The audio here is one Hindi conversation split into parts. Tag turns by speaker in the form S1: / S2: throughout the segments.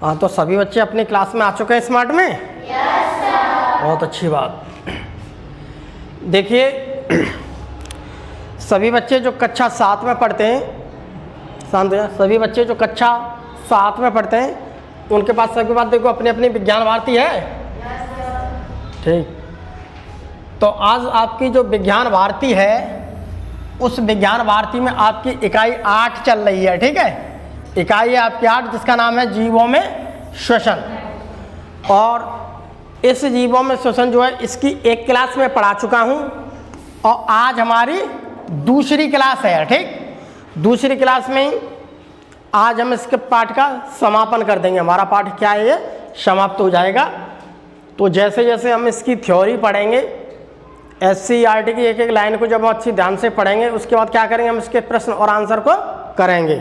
S1: हाँ, तो सभी बच्चे अपनी क्लास में आ चुके हैं स्मार्ट में?
S2: Yes sir.
S1: बहुत अच्छी बात। देखिए, सभी बच्चे जो कक्षा 7 में पढ़ते हैं, शांत हो जाए, सभी बच्चे जो कक्षा 7 में पढ़ते हैं उनके पास सबके पास देखो अपनी अपनी विज्ञान भारती है।
S2: Yes sir.
S1: ठीक, तो आज आपकी जो विज्ञान भारती है उस विज्ञान भारती में आपकी इकाई 8 चल रही है। ठीक है, इकाई है आपकी 8 जिसका नाम है जीवों में श्वसन। और इस जीवों में श्वसन जो है इसकी एक क्लास में पढ़ा चुका हूँ और आज हमारी दूसरी क्लास है। ठीक, दूसरी क्लास में ही आज हम इसके पाठ का समापन कर देंगे। हमारा पाठ क्या है, ये समाप्त हो जाएगा। तो जैसे जैसे हम इसकी थ्योरी पढ़ेंगे, SCERT की एक एक लाइन को जब हम अच्छी ध्यान से पढ़ेंगे उसके बाद क्या करेंगे, हम इसके प्रश्न और आंसर को करेंगे।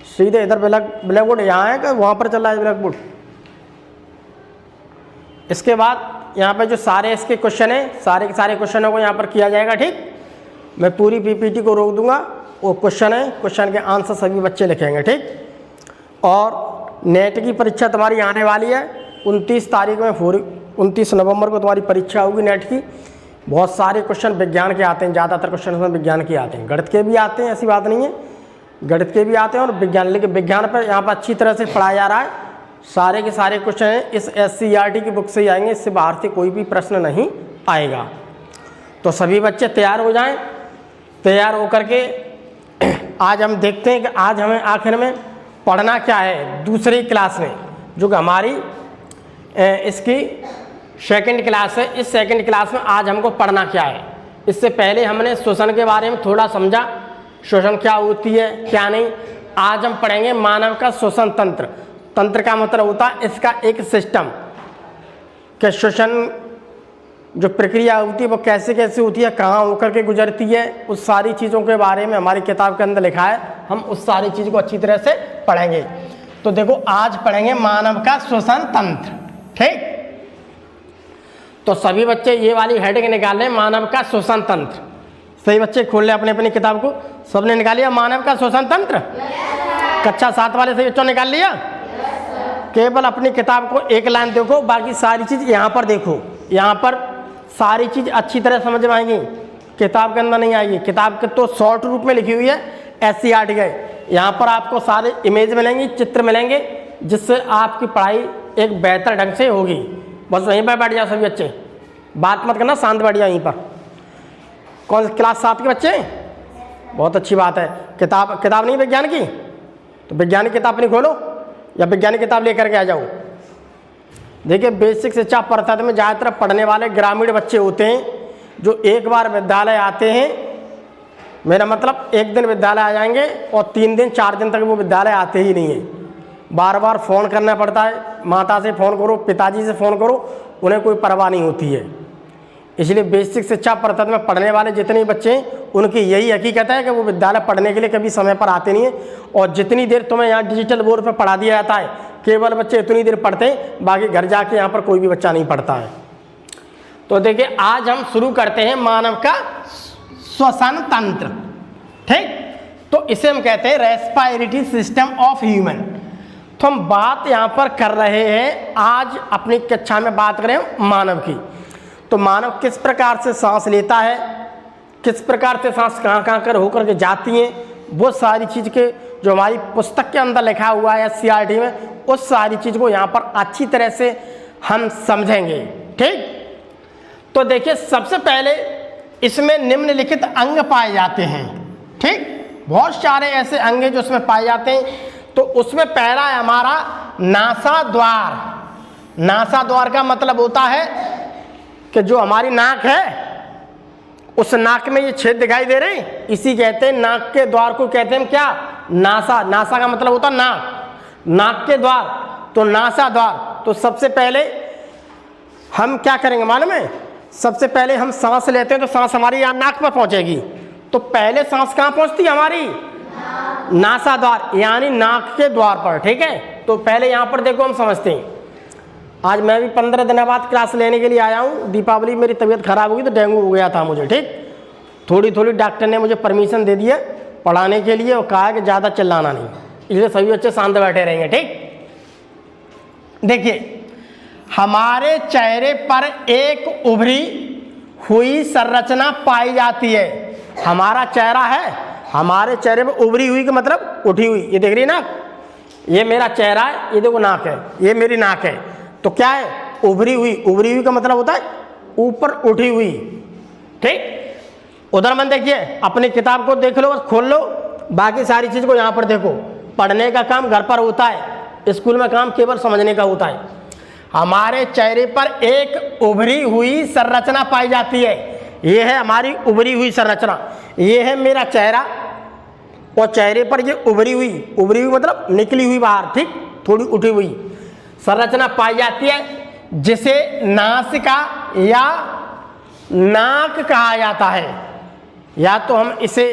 S1: सीधे इधर ब्लैक बोर्ड यहाँ है कि वहाँ पर चल रहा है ब्लैक बोर्ड? इसके बाद यहाँ पे जो सारे इसके क्वेश्चन हैं, सारे के सारे क्वेश्चनों को यहाँ पर किया जाएगा। ठीक, मैं पूरी PPT को रोक दूंगा, वो क्वेश्चन है, क्वेश्चन के आंसर सभी बच्चे लिखेंगे। ठीक, और नेट की परीक्षा तुम्हारी आने वाली है 29 तारीख में, 29 नवंबर को तुम्हारी परीक्षा होगी नेट की। बहुत सारे क्वेश्चन विज्ञान के आते हैं, ज़्यादातर क्वेश्चन उसमें विज्ञान के आते हैं, गणित के भी आते हैं, ऐसी बात नहीं है, गणित के भी आते हैं और विज्ञान, लेकिन विज्ञान पर यहाँ पर अच्छी तरह से पढ़ाया जा रहा है। सारे के सारे क्वेश्चन हैं इस SCERT की बुक से ही आएंगे, इससे बाहर से कोई भी प्रश्न नहीं आएगा। तो सभी बच्चे तैयार हो जाएं। तैयार होकर के आज हम देखते हैं कि आज हमें आखिर में पढ़ना क्या है दूसरी क्लास में, जो कि हमारी इसकी सेकंड क्लास है। इस सेकंड क्लास में आज हमको पढ़ना क्या है, इससे पहले हमने श्वसन के बारे में थोड़ा समझा, श्वसन क्या होती है क्या नहीं। आज हम पढ़ेंगे मानव का श्वसन तंत्र। तंत्र का मतलब होता है इसका एक सिस्टम, कि श्वसन जो प्रक्रिया होती है वो कैसे कैसे होती है, कहाँ होकर के गुजरती है, उस सारी चीज़ों के बारे में हमारी किताब के अंदर लिखा है। हम उस सारी चीज़ को अच्छी तरह से पढ़ेंगे। तो देखो, आज पढ़ेंगे मानव का श्वसन तंत्र। ठीक, तो सभी बच्चे ये वाली हेडिंग निकाल लें, मानव का श्वसन तंत्र। सही बच्चे खोल लें अपनी अपनी किताब को। सबने निकाल लिया मानव का श्वसन तंत्र? कक्षा 7 वाले सही बच्चों निकाल लिया? केवल अपनी किताब को एक लाइन देखो, बाकी सारी चीज़ यहाँ पर देखो। यहाँ पर सारी चीज़ अच्छी तरह समझ में आएगी, किताब के अंदर नहीं आएगी। किताब के तो शॉर्ट रूप में लिखी हुई है SCERT के। यहाँ पर आपको सारे इमेज मिलेंगी, चित्र मिलेंगे, जिससे आपकी पढ़ाई एक बेहतर ढंग से होगी। बस वहीं पर बैठ जाओ सभी बच्चे, बात मत करना, शांत बैठ जाओ यहीं पर। कौन क्लास 7 के बच्चे? बहुत अच्छी बात है। किताब नहीं विज्ञान की? तो विज्ञान की किताब नहीं खोलो या विज्ञान किताब लेकर के आ जाओ। देखिए, बेसिक शिक्षा परिषद में ज़्यादातर पढ़ने वाले ग्रामीण बच्चे होते हैं जो एक बार विद्यालय आते हैं। मेरा मतलब एक दिन विद्यालय आ जाएंगे और 3 दिन 4 दिन तक वो विद्यालय आते ही नहीं हैं। बार बार फ़ोन करना पड़ता है, माता से फ़ोन करो, पिताजी से फ़ोन करो, उन्हें कोई परवाह नहीं होती है। इसलिए बेसिक शिक्षा परिषद में पढ़ने वाले जितने बच्चे हैं उनकी यही हकीकत है कि वो विद्यालय पढ़ने के लिए कभी समय पर आते नहीं हैं। और जितनी देर तुम्हें यहाँ डिजिटल बोर्ड पर पढ़ा दिया जाता है, केवल बच्चे इतनी देर पढ़ते हैं, बाकी घर जाके यहाँ पर कोई भी बच्चा नहीं पढ़ता है। तो देखिए, आज हम शुरू करते हैं मानव का श्वसन तंत्र। ठीक, तो इसे हम कहते हैं रेस्पिरेटरी सिस्टम ऑफ ह्यूमन। तो हम बात यहाँ पर कर रहे हैं, आज अपनी कक्षा में बात करें मानव की। तो मानव किस प्रकार से सांस लेता है, किस प्रकार से सांस कहाँ कहाँ कर होकर के जाती हैं, वो सारी चीज़ के जो हमारी पुस्तक के अंदर लिखा हुआ है SCERT में, उस सारी चीज़ को यहाँ पर अच्छी तरह से हम समझेंगे। ठीक, तो देखिए, सबसे पहले इसमें निम्नलिखित अंग पाए जाते हैं। ठीक, बहुत सारे ऐसे अंग हैं जो उसमें पाए जाते हैं। तो उसमें पहला है हमारा नासाद्वार। नासाद्वार का मतलब होता है कि जो हमारी नाक है, उस नाक में ये छेद दिखाई दे रहे हैं, इसी कहते हैं, नाक के द्वार को कहते हैं क्या? नासा। नासा का मतलब होता है नाक, नाक के द्वार, तो नासा द्वार। तो सबसे पहले हम क्या करेंगे मालूम है? सबसे पहले हम सांस लेते हैं तो सांस हमारी यहाँ नाक पर पहुँचेगी। तो पहले सांस कहाँ पहुँचती है हमारी? नासा द्वार, यानी नाक के द्वार पर। ठीक है, तो पहले यहाँ पर देखो हम समझते हैं। आज मैं भी 15 दिन बाद क्लास लेने के लिए आया हूँ। दीपावली मेरी तबीयत खराब हुई तो डेंगू हो गया था मुझे। ठीक, थोड़ी थोड़ी डॉक्टर ने मुझे परमिशन दे दी है पढ़ाने के लिए और कहा है कि ज़्यादा चिल्लाना नहीं, इसलिए सभी बच्चे शांत बैठे रहेंगे। ठीक, देखिए, हमारे चेहरे पर एक उभरी हुई संरचना पाई जाती है। हमारा चेहरा है, हमारे चेहरे पर उभरी हुई का मतलब उठी हुई, ये देख रही है ना, ये मेरा चेहरा है, ये देखो नाक है, ये मेरी नाक है, तो क्या है, उभरी हुई। उभरी हुई का मतलब होता है ऊपर उठी हुई। ठीक, उधर मन देखिए, अपनी किताब को देख लो, बस खोल लो, बाकी सारी चीज को यहाँ पर देखो। पढ़ने का काम घर पर होता है, स्कूल में काम केवल समझने का होता है। हमारे चेहरे पर एक उभरी हुई संरचना पाई जाती है, ये है हमारी उभरी हुई संरचना, ये है मेरा चेहरा, और चेहरे पर ये उभरी हुई मतलब निकली हुई बाहर, ठीक, थोड़ी उठी हुई संरचना पाई जाती है, जिसे नासिका या नाक कहा जाता है। या तो हम इसे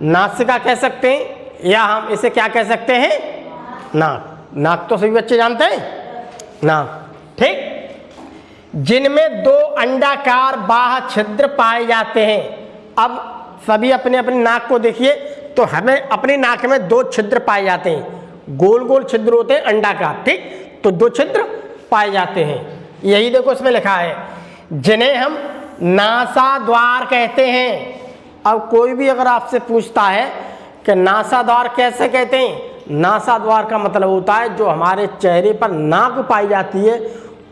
S1: नासिका कह सकते हैं, या हम इसे क्या कह सकते हैं, नाक। नाक तो सभी बच्चे जानते हैं, नाक। ठीक, जिनमें दो अंडाकार बाह्य छिद्र पाए जाते हैं। अब सभी अपने अपनी नाक को देखिए, तो हमें अपनी नाक में दो छिद्र पाए जाते हैं, गोल गोल छिद्र होते हैं अंडाकार, ठीक, तो दो छिद्र पाए जाते हैं। यही देखो इसमें लिखा है, जिन्हें हम नासा द्वार कहते हैं। अब कोई भी अगर आपसे पूछता है कि नासा द्वार कैसे कहते हैं, नासा द्वार का मतलब होता है जो हमारे चेहरे पर नाक पाई जाती है,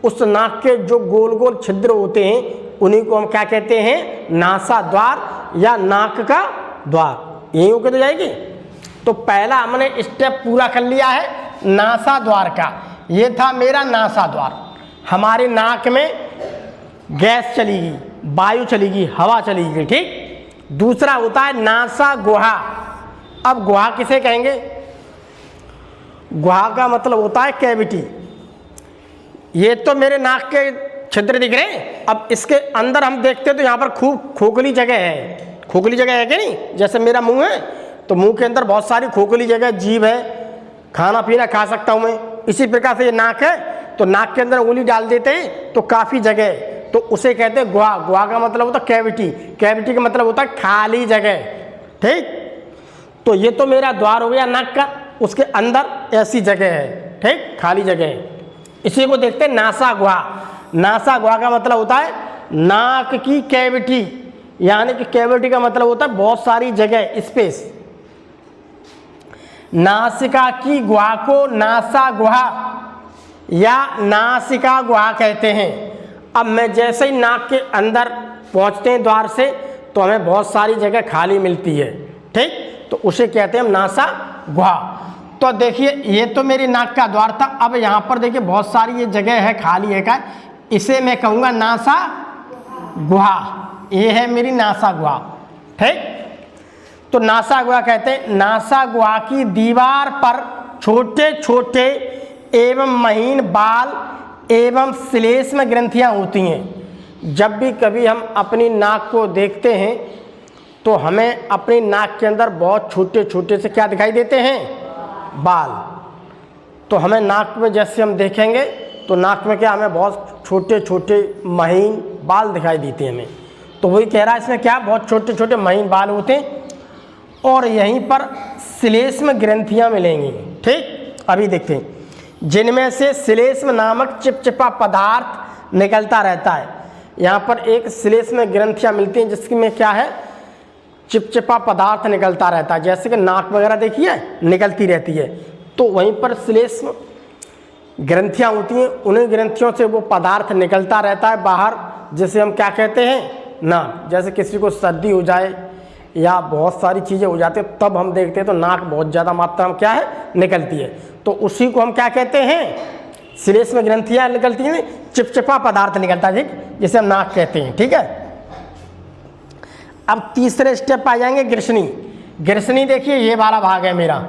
S1: उस नाक के जो गोल गोल छिद्र होते हैं उन्हीं को हम क्या कहते हैं, नासा द्वार या नाक का द्वार। यही होके तो जाएगी। तो पहला हमने स्टेप पूरा कर लिया है नासा द्वार का, ये था मेरा नासा द्वार। हमारी नाक में गैस चलेगी, वायु चलेगी, हवा चलेगी, ठीक। दूसरा होता है नासा गुहा। अब गुहा किसे कहेंगे, गुहा का मतलब होता है कैविटी। ये तो मेरे नाक के छिद्र दिख रहे हैं, अब इसके अंदर हम देखते हैं तो यहाँ पर खूब खोखली जगह है। खोखली जगह है कि नहीं, जैसे मेरा मुंह है तो मुंह के अंदर बहुत सारी खोखली जगह, जीभ है, खाना पीना खा सकता हूँ मैं। इसी प्रकार से ये नाक है, तो नाक के अंदर उंगली डाल देते हैं तो काफ़ी जगह, तो उसे कहते हैं गुहा। गुहा का मतलब होता है कैविटी, कैविटी का मतलब होता है खाली जगह, ठीक। तो ये तो मेरा द्वार हो गया नाक का, उसके अंदर ऐसी जगह है, ठीक, खाली जगह है। इसी को देखते हैं नासा गुहा। नासा गुहा का मतलब होता है नाक की कैविटी, यानी कि कैविटी का मतलब होता है बहुत सारी जगह, स्पेस। नासिका की गुहा को नासा गुहा या नासिका गुहा कहते हैं। अब मैं जैसे ही नाक के अंदर पहुंचते हैं द्वार से, तो हमें बहुत सारी जगह खाली मिलती है, ठीक, तो उसे कहते हैं हम नासा गुहा। तो देखिए, ये तो मेरी नाक का द्वार था। अब यहाँ पर देखिए बहुत सारी ये जगह है, खाली है का, इसे मैं कहूँगा नासा गुहा। ये है मेरी नासा गुहा, ठीक। तो नासा गुहा कहते हैं, नासा गुहा की दीवार पर छोटे छोटे एवं महीन बाल एवं श्लेष्म ग्रंथियां होती हैं। जब भी कभी हम अपनी नाक को देखते हैं तो हमें अपनी नाक के अंदर बहुत छोटे छोटे से क्या दिखाई देते हैं, बाल। तो हमें नाक में जैसे हम देखेंगे तो नाक में क्या, हमें बहुत छोटे छोटे महीन बाल दिखाई देते हैं हमें। तो वही कह रहा है इसमें क्या, बहुत छोटे छोटे महीन बाल होते हैं, और यहीं पर श्लेष्म ग्रंथियां मिलेंगी, ठीक। अभी देखते हैं, जिनमें से श्लेष्म नामक चिपचिपा पदार्थ निकलता रहता है। यहाँ पर एक श्लेष्म ग्रंथियां मिलती हैं जिसकी में क्या है, चिपचिपा पदार्थ निकलता रहता है, जैसे कि नाक वगैरह देखिए निकलती रहती है, तो वहीं पर श्लेष्म ग्रंथियां होती हैं, उन्हीं ग्रंथियों से वो पदार्थ निकलता रहता है बाहर, जिसे हम क्या कहते हैं, नाक। जैसे किसी को सर्दी हो जाए या बहुत सारी चीज़ें हो जाती है, तब हम देखते हैं तो नाक बहुत ज़्यादा मात्रा में क्या है, निकलती है, तो उसी को हम क्या कहते हैं, श्लेष्म ग्रंथियां निकलती हैं, चिपचिपा पदार्थ निकलता है, ठीक, जिसे हम नाक कहते हैं, ठीक है। अब तीसरे स्टेप आ जाएंगे ग्रसनी। ग्रसनी देखिए, ये वाला भाग है मेरा,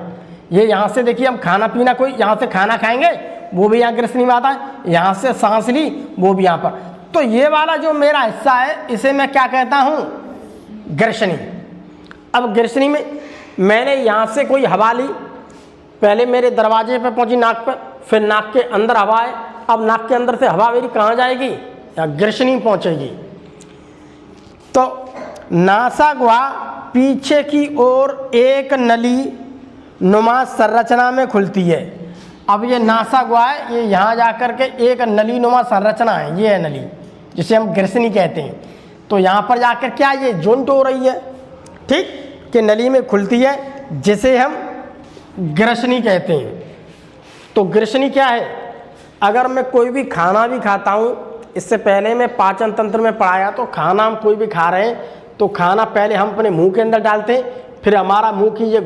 S1: ये यहाँ से देखिए हम खाना पीना, कोई यहाँ से खाना खाएंगे वो भी यहाँ ग्रसनी में आता है, यहाँ से सांस ली वो भी यहाँ पर, तो ये वाला जो मेरा हिस्सा है इसे मैं क्या कहता हूँ, ग्रसनी। अब ग्रसनी में मैंने यहाँ से कोई हवा ली, पहले मेरे दरवाजे पे पहुँची नाक पर, फिर नाक के अंदर हवा है, अब नाक के अंदर से हवा मेरी कहाँ जाएगी, या ग्रसनी पहुँचेगी। तो नासा गुहा पीछे की ओर एक नली नुमा संरचना में खुलती है। अब ये नासा गुहा है, ये यहाँ जा कर के एक नलीनुमा संरचना है, ये है नली जिसे हम ग्रसनी कहते हैं। तो यहाँ पर जाकर क्या ये जॉइंट हो रही है, ठीक, कि नली में खुलती है, जिसे हम ग्रसनी कहते हैं। तो ग्रसनी क्या है, अगर मैं कोई भी खाना भी खाता हूँ, इससे पहले मैं पाचन तंत्र में पढ़ाया, तो खाना हम कोई भी खा रहे हैं तो खाना पहले हम अपने मुंह के अंदर डालते हैं, फिर हमारा मुंह की ये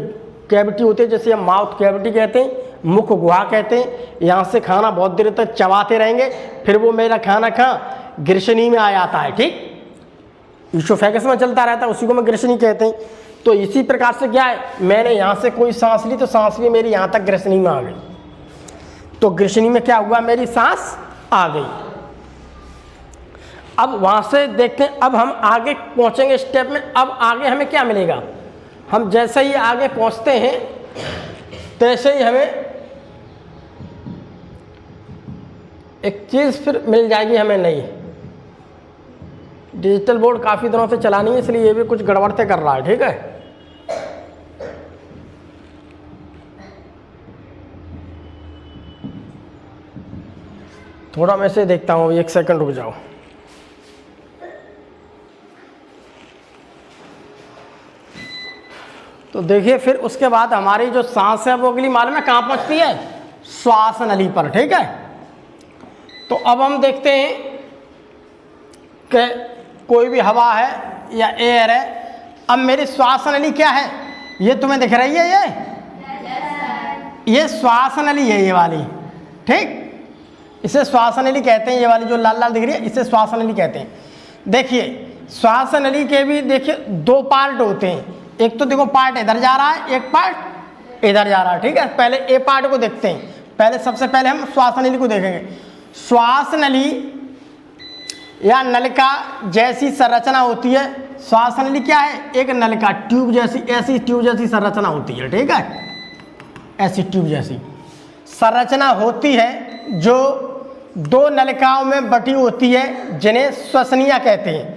S1: कैविटी होती है जैसे हम माउथ कैविटी कहते हैं, मुख गुहा कहते हैं, यहाँ से खाना बहुत देर तक चबाते रहेंगे, फिर वो मेरा खाना ग्रसनी में आ जाता है, ठीक, ईसोफेगस में चलता रहता है, उसी को मैं ग्रसनी कहते हैं। तो इसी प्रकार से क्या है, मैंने यहाँ से कोई सांस ली तो सांस भी मेरी यहाँ तक ग्रसनी में आ गई, तो ग्रसनी में क्या हुआ, मेरी सांस आ गई। अब वहाँ से देखते हैं, अब हम आगे पहुँचेंगे स्टेप में। अब आगे हमें क्या मिलेगा, हम जैसे ही आगे पहुँचते हैं तैसे ही हमें एक चीज़ फिर मिल जाएगी हमें नई। डिजिटल बोर्ड काफ़ी दिनों से चलानी है, इसलिए ये भी कुछ गड़बड़ से कर रहा है, ठीक है। थोड़ा मैं से देखता हूँ, एक सेकंड रुक जाओ। तो देखिए फिर उसके बाद हमारी जो सांस है वो अगली मालूम है कहाँ पहुँचती है, श्वास नली पर, ठीक है। तो अब हम देखते हैं कि कोई भी हवा है या एयर है, अब मेरी श्वास नली क्या है, ये तुम्हें दिख रही है, ये श्वास नली है, ये वाली, ठीक, इसे श्वास नली कहते हैं। ये वाली जो लाल लाल दिख रही है इसे श्वास नली कहते हैं। देखिए श्वास नली के भी देखिए दो पार्ट होते हैं, एक तो देखो पार्ट इधर जा रहा है, एक पार्ट इधर जा रहा है, ठीक है। पहले ए पार्ट को देखते हैं, पहले सबसे पहले हम श्वास नली को देखेंगे। श्वास नली या नलिका जैसी संरचना होती है। श्वास नली क्या है, एक नलिका ट्यूब जैसी, ऐसी ट्यूब जैसी संरचना होती है, ठीक है, ऐसी ट्यूब जैसी संरचना होती है जो दो नलिकाओं में बटी होती है, जिन्हें श्वसनिया कहते हैं।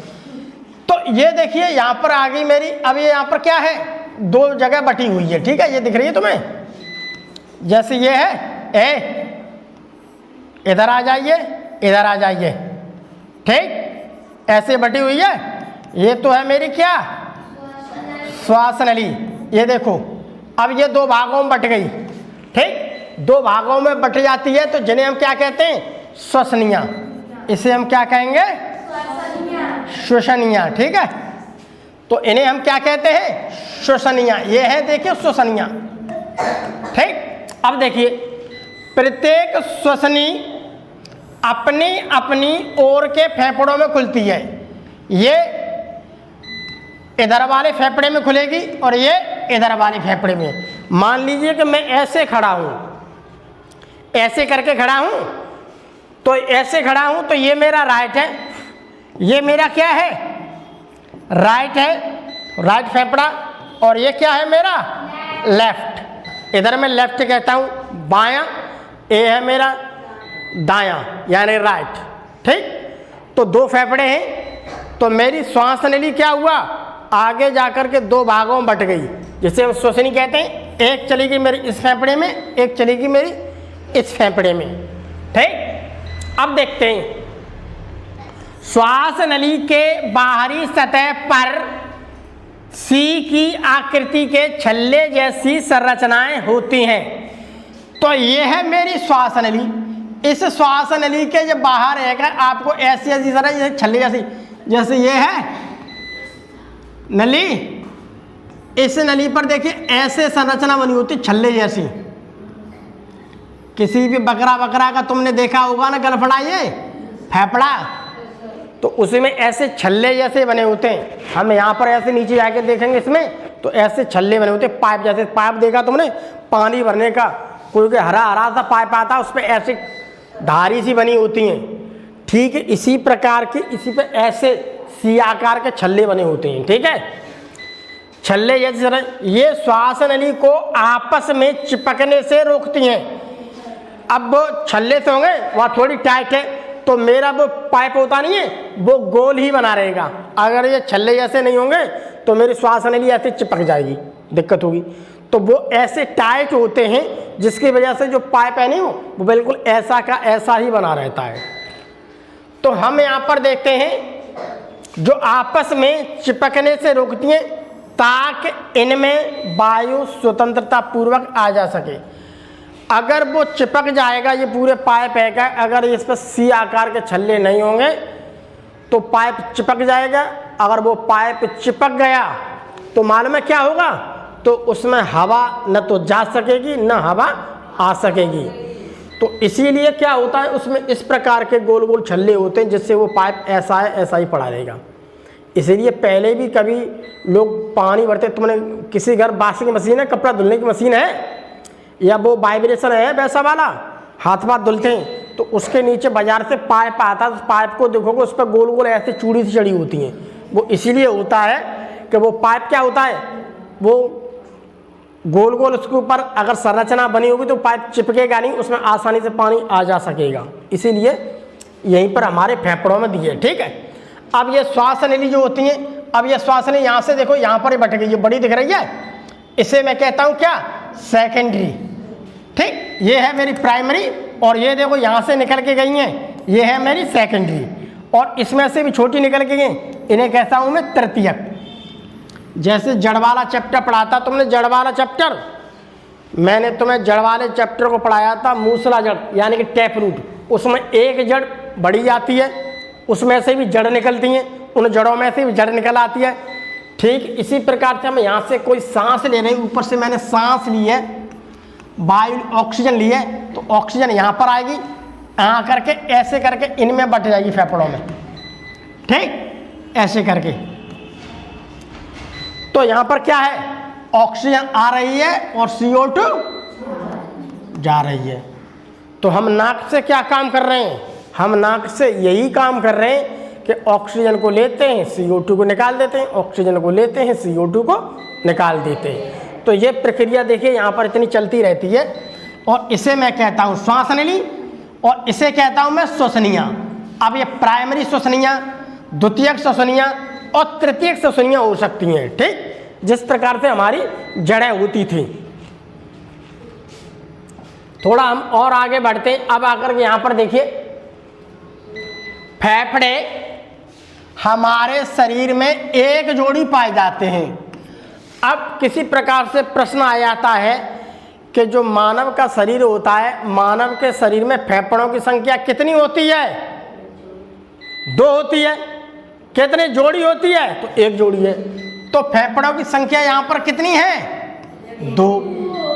S1: तो ये देखिए यहाँ पर आ गई मेरी, अब ये यहाँ पर क्या है, दो जगह बटी हुई है, ठीक है, ये दिख रही है तुम्हें, जैसे ये है ए, इधर आ जाइए, इधर आ जाइए, ठीक, ऐसे बटी हुई है। ये तो है मेरी क्या, श्वास नली। ये देखो अब ये दो भागों में बट गई, ठीक, दो भागों में बट जाती है, तो जिन्हें हम क्या कहते हैं, श्वसनिया। इसे हम क्या कहेंगे, श्वसनिया, ठीक है। तो इन्हें हम क्या कहते हैं, श्वसनिया। ये है देखिए श्वसनिया, ठीक। अब देखिए प्रत्येक श्वसनी अपनी अपनी ओर के फेफड़ों में खुलती है। ये इधर वाले फेफड़े में खुलेगी और ये इधर वाले फेफड़े में। मान लीजिए कि मैं ऐसे खड़ा हूं, ऐसे करके खड़ा हूं, तो ऐसे खड़ा हूं तो ये मेरा राइट है, ये मेरा क्या है, राइट है, राइट फेफड़ा, और ये क्या है मेरा, लेफ्ट। इधर मैं लेफ्ट कहता हूं, बायां, ये है मेरा दायां यानी राइट, ठीक। तो दो फेफड़े हैं, तो मेरी श्वास नली क्या हुआ, आगे जाकर के दो भागों में बट गई, जिसे हम श्वसनी कहते हैं। एक चलेगी मेरी इस फेफड़े में, एक चलेगी मेरी इस फेफड़े में, ठीक। अब देखते हैं श्वास नली के बाहरी सतह पर सी की आकृति के छल्ले जैसी संरचनाएं होती हैं। तो ये है मेरी श्वास नली। इस श्वास नली के जो बाहर एक है, आपको ऐसी ऐसी तरह जैसे छल्ले जैसी, जैसे ये है नली, इस नली पर देखिए ऐसे संरचना बनी होती छल्ले जैसी। किसी भी बकरा बकरा का तुमने देखा होगा ना गलफड़ा, ये फेफड़ा, तो उसी में ऐसे छल्ले जैसे बने होते हैं। हम यहाँ पर ऐसे नीचे जाके देखेंगे, इसमें तो ऐसे छल्ले बने होते हैं, पाइप जैसे। पाइप देखा तुमने पानी भरने का, कोई हरा हरा सा पाइप आता है, उस पर ऐसे धारी सी बनी होती हैं, ठीक है। इसी प्रकार की इसी पे ऐसे सी आकार के छल्ले बने होते हैं, ठीक है, छल्ले जैसे। ये श्वास नली को आपस में चिपकने से रोकती हैं। अब वो छल्ले से होंगे, वहाँ थोड़ी टाइट है, तो मेरा वो पाइप होता नहीं है, वो गोल ही बना रहेगा। अगर ये छल्ले जैसे नहीं होंगे तो मेरी श्वास नली ऐसे चिपक जाएगी, दिक्कत होगी। तो वो ऐसे टाइट होते हैं जिसकी वजह से जो पाइप है नहीं वो बिल्कुल ऐसा का ऐसा ही बना रहता है। तो हम यहाँ पर देखते हैं जो आपस में चिपकने से रोकती हैं ताकि इनमें वायु स्वतंत्रता पूर्वक आ जा सके। अगर वो चिपक जाएगा, ये पूरे पाइप है का, अगर इस पर सी आकार के छल्ले नहीं होंगे तो पाइप चिपक जाएगा। अगर वो पाइप चिपक गया तो मालूम है क्या होगा, तो उसमें हवा न तो जा सकेगी न हवा आ सकेगी। तो इसीलिए क्या होता है, उसमें इस प्रकार के गोल गोल छल्ले होते हैं जिससे वो पाइप ऐसा है ऐसा ही पड़ा रहेगा। इसीलिए पहले भी कभी लोग पानी भरते, तुमने किसी घर वॉशिंग मशीन है, कपड़ा धुलने की मशीन है, या वो वाइब्रेशन है वैसा वाला, हाथ पाथ धुलते हैं, तो उसके नीचे बाजार से पाइप आता है, तो पाइप को देखोगे उस पर गोल गोल ऐसे चूड़ी सी चढ़ी होती हैं। वो इसीलिए होता है कि वो पाइप क्या होता है, वो गोल गोल उसके ऊपर अगर संरचना बनी होगी तो पाइप चिपकेगा नहीं, उसमें आसानी से पानी आ जा सकेगा। इसीलिए यहीं पर हमारे फेफड़ों में दिए, ठीक है। अब ये श्वास नली जो होती हैं, अब ये श्वास नली यहाँ से देखो यहाँ पर ही बैठ गई, ये बड़ी दिख रही है, इसे मैं कहता हूँ क्या, सेकेंडरी, ठीक। ये है मेरी प्राइमरी, और ये देखो यहाँ से निकल के गई हैं, ये है मेरी सेकेंडरी, और इसमें से भी छोटी निकल के गई, इन्हें कहता हूँ मैं तृतीयक। जैसे जड़ वाला चैप्टर पढ़ा था तुमने, जड़ वाला चैप्टर, मैंने तुम्हें जड़ वाले चैप्टर को पढ़ाया था, मूसला जड़ यानी कि टैप रूट। उसमें एक जड़ बड़ी आती है, उसमें से भी जड़ निकलती हैं, उन जड़ों में से भी जड़ निकल आती है, ठीक। इसी प्रकार से हम यहाँ से कोई सांस ले रहे हैं, ऊपर से मैंने सांस ली है, वायु ऑक्सीजन ली है, तो ऑक्सीजन यहाँ पर आएगी, यहाँ करके ऐसे करके इनमें बट जाएगी फेफड़ों में, ठीक, ऐसे करके। तो यहाँ पर क्या है, ऑक्सीजन आ रही है और CO2 जा रही है। तो हम नाक से क्या काम कर रहे हैं, हम नाक से यही काम कर रहे हैं कि ऑक्सीजन को लेते हैं, CO2 को निकाल देते हैं, ऑक्सीजन को लेते हैं, CO2 को निकाल देते हैं। तो ये प्रक्रिया देखिए यहाँ पर इतनी चलती रहती है, और इसे मैं कहता हूँ श्वास नली, और इसे कहता हूँ मैं श्वसनिया। अब ये प्राइमरी श्वसनिया, द्वितीयक श्वसनिया और तृतीयक श्वसनिया हो सकती हैं, ठीक, जिस प्रकार से हमारी जड़ें होती थी। थोड़ा हम और आगे बढ़ते हैं। अब आकर के यहाँ पर देखिए, फेफड़े हमारे शरीर में एक जोड़ी पाए जाते हैं। अब किसी प्रकार से प्रश्न आ जाता है कि जो मानव का शरीर होता है, मानव के शरीर में फेफड़ों की संख्या कितनी होती है, 2 होती है। कितनी जोड़ी होती है, तो 1 जोड़ी है। तो फेफड़ों की संख्या यहाँ पर कितनी है, 2।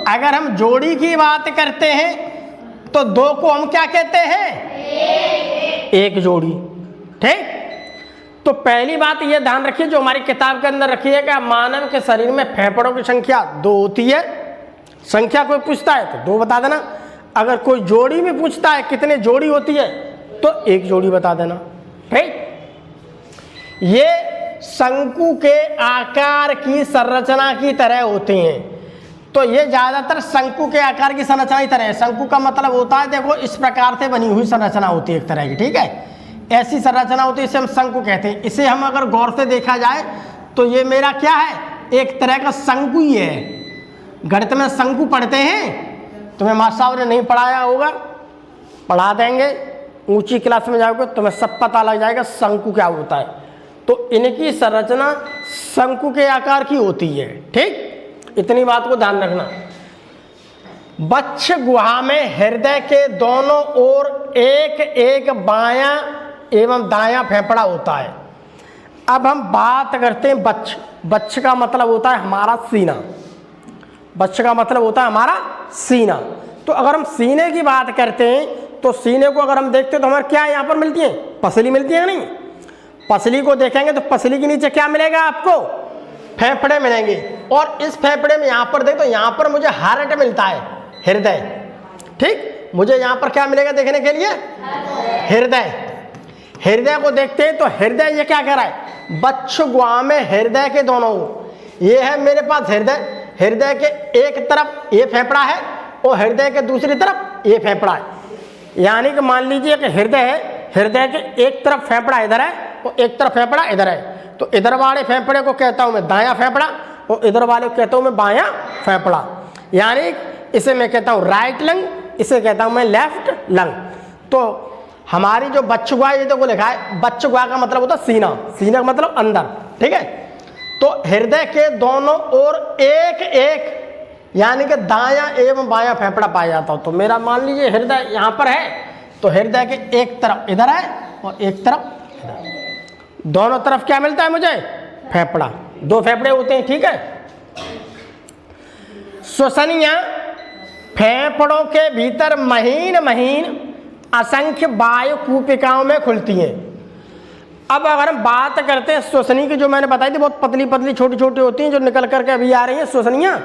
S1: अगर हम जोड़ी की बात करते हैं तो 2 को हम क्या कहते हैं, 1 जोड़ी, ठीक। तो पहली बात ये ध्यान रखिए, जो हमारी किताब के अंदर रखी है कि मानव के शरीर में फेफड़ों की संख्या 2 होती है। संख्या कोई पूछता है तो 2 बता देना, अगर कोई जोड़ी भी पूछता है कितने जोड़ी होती है तो 1 जोड़ी बता देना, ठीक। ये शंकु के आकार की संरचना की तरह होते हैं। तो ये ज्यादातर शंकु के आकार की संरचना की तरह है। शंकु का मतलब होता है, देखो इस प्रकार से बनी हुई संरचना होती है एक तरह की, ठीक है, ऐसी संरचना होती है, इसे हम शंकु कहते हैं। इसे हम अगर गौर से देखा जाए तो ये मेरा क्या है, एक तरह का शंकु ही है। गणित में शंकु पढ़ते हैं, तुम्हें मास्टर साहब ने नहीं पढ़ाया होगा, पढ़ा देंगे, ऊंची क्लास में जाओगे तुम्हें सब पता लग जाएगा शंकु क्या होता है। तो इनकी संरचना शंकु के आकार की होती है, ठीक। इतनी बात को ध्यान रखना। वक्ष गुहा में हृदय के दोनों ओर एक एक बायां एवं दायां फेफड़ा होता है। अब हम बात करते हैं वक्ष। वक्ष का मतलब होता है हमारा सीना, वक्ष का मतलब होता है हमारा सीना। तो अगर हम सीने की बात करते हैं तो सीने को अगर हम देखते हैं तो हमारे क्या यहाँ पर मिलती है, पसली मिलती है नहीं। पसली को देखेंगे तो पसली के नीचे क्या मिलेगा आपको, फेफड़े मिलेंगे। और इस फेफड़े में यहाँ पर देखो, यहाँ पर मुझे हार्ट मिलता है, हृदय, ठीक। मुझे यहाँ पर क्या मिलेगा देखने के लिए, हृदय। हृदय को देखते हैं तो हृदय ये क्या कह रहा है, वक्ष गुहा में हृदय के दोनों, ये है मेरे पास हृदय। हृदय के एक तरफ ये फेफड़ा है और हृदय के दूसरी तरफ ये फेफड़ा है। यानी कि मान लीजिए कि हृदय है, हृदय के एक तरफ फेफड़ा इधर है और एक तरफ फेफड़ा इधर है। तो इधर वाले फेफड़े को कहता हूं मैं दायां फेफड़ा और इधर वाले को कहता हूं मैं बायां फेफड़ा। यानी इसे मैं कहता हूँ राइट लंग, इसे कहता हूँ मैं लेफ्ट लंग। तो हमारी जो बच्चुआ, ये देखो लिखा है बच्चुआ का मतलब होता है सीना, सीना का मतलब अंदर, ठीक है। तो हृदय के दोनों ओर एक एक यानी कि दायां एवं बायां फेफड़ा पाया जाता हो। तो मेरा मान लीजिए हृदय यहाँ पर है, तो हृदय के एक तरफ इधर है और एक तरफ इधर, दोनों तरफ क्या मिलता है मुझे? फेफड़ा, दो फेफड़े होते हैं, ठीक है। श्वसनियां फेफड़ों के भीतर महीन महीन असंख्य वायु कूपिकाओं में खुलती हैं। अब अगर हम बात करते हैं श्वसनी की, जो मैंने बताई थी बहुत पतली पतली छोटी छोटी होती हैं जो निकल करके अभी आ रही हैं श्वसनियां,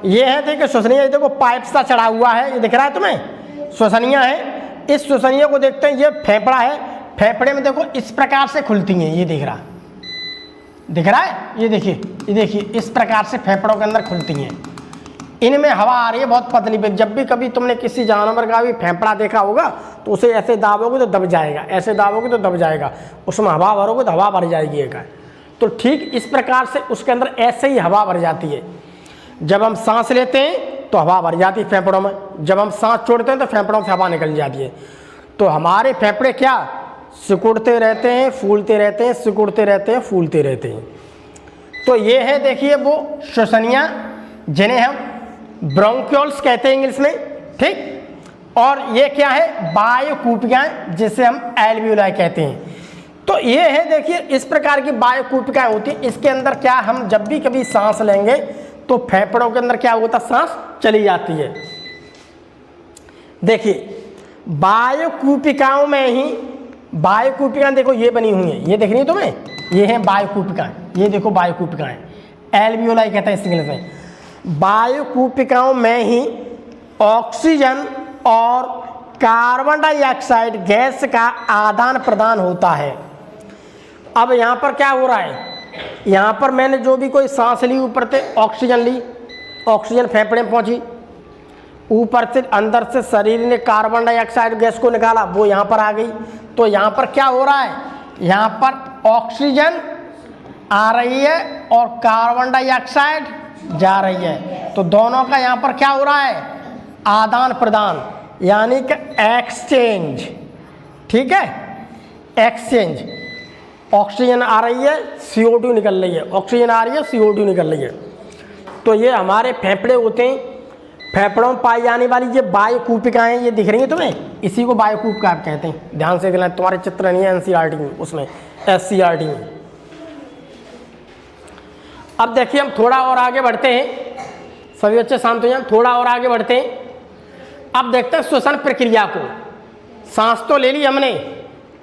S1: ये है देखिए श्वसनियां, देखो पाइप सा चढ़ा हुआ है, ये दिख रहा है तुम्हें, श्वसनियां है। इस श्वसनिया को देखते हैं, ये फेफड़ा है, फेफड़े में देखो इस प्रकार से खुलती हैं, ये दिख रहा है, ये देखिए इस प्रकार से फेफड़ों के अंदर खुलती हैं। इनमें हवा आ रही है बहुत पतली पे। जब भी कभी तुमने किसी जानवर का भी फेफड़ा देखा होगा तो उसे ऐसे दाबोगे तो दब जाएगा, ऐसे दाबोगे तो दब जाएगा, उसमें हवा भरोगे तो हवा भर जाएगी एक। तो ठीक इस प्रकार से उसके अंदर ऐसे ही हवा भर जाती है। जब हम सांस लेते हैं तो हवा भर जाती है फेफड़ों में, जब हम सांस छोड़ते हैं तो फेफड़ों से हवा निकल जाती है। तो हमारे फेफड़े क्या सिकुड़ते रहते हैं, फूलते रहते हैं, सिकुड़ते रहते हैं, फूलते रहते हैं। तो ये है देखिए वो श्वसनियाँ जिन्हें हम ब्रोंक्यूल्स कहते हैं इंग्लिश में, ठीक। और ये क्या है? वायुकूपिकाएं, जिसे हम एल्वियोलाई कहते हैं। तो ये है देखिए इस प्रकार की वायुकूपिकाएं होती हैं। इसके अंदर क्या, हम जब भी कभी सांस लेंगे तो फेफड़ों के अंदर क्या होता है? सांस चली जाती है। देखिए वायुकूपिकाओं में ही, वायुकूपिकाएं देखो ये बनी हुई है, ये दिख रही है तुम्हें, ये है वायुकूपिकाएं, ये देखो वायुकूपिकाएं, एल्वियोलाई कहते हैं इस इंग्लिश में। वायुकूपिकाओं में ही ऑक्सीजन और कार्बन डाइऑक्साइड गैस का आदान प्रदान होता है। अब यहाँ पर क्या हो रहा है? यहाँ पर मैंने जो भी कोई सांस ली, ऊपर से ऑक्सीजन ली, ऑक्सीजन फेफड़े में पहुँची, ऊपर से अंदर से शरीर ने कार्बन डाइऑक्साइड गैस को निकाला, वो यहाँ पर आ गई। तो यहाँ पर क्या हो रहा है? यहाँ पर ऑक्सीजन आ रही है और कार्बन डाइऑक्साइड जा रही है। तो दोनों का यहाँ पर क्या हो रहा है? आदान प्रदान, यानी कि एक्सचेंज, ठीक है, एक्सचेंज। ऑक्सीजन आ रही है, CO2 निकल रही है, ऑक्सीजन आ रही है, CO2 निकल रही है। तो ये हमारे फेफड़े होते हैं। फेफड़ों में पाई जाने वाली ये वायुकूपिकाएं ये दिख रही हैं तुम्हें, इसी को वायुकूपिका आप कहते हैं। ध्यान से देखना, तुम्हारे चित्र नहीं है NCERT में, उसमें SCERT में। अब देखिए हम थोड़ा और आगे बढ़ते हैं, सभी बच्चे शांत हो जाएं, थोड़ा और आगे बढ़ते हैं। अब देखते हैं श्वसन प्रक्रिया को। सांस तो ले ली हमने,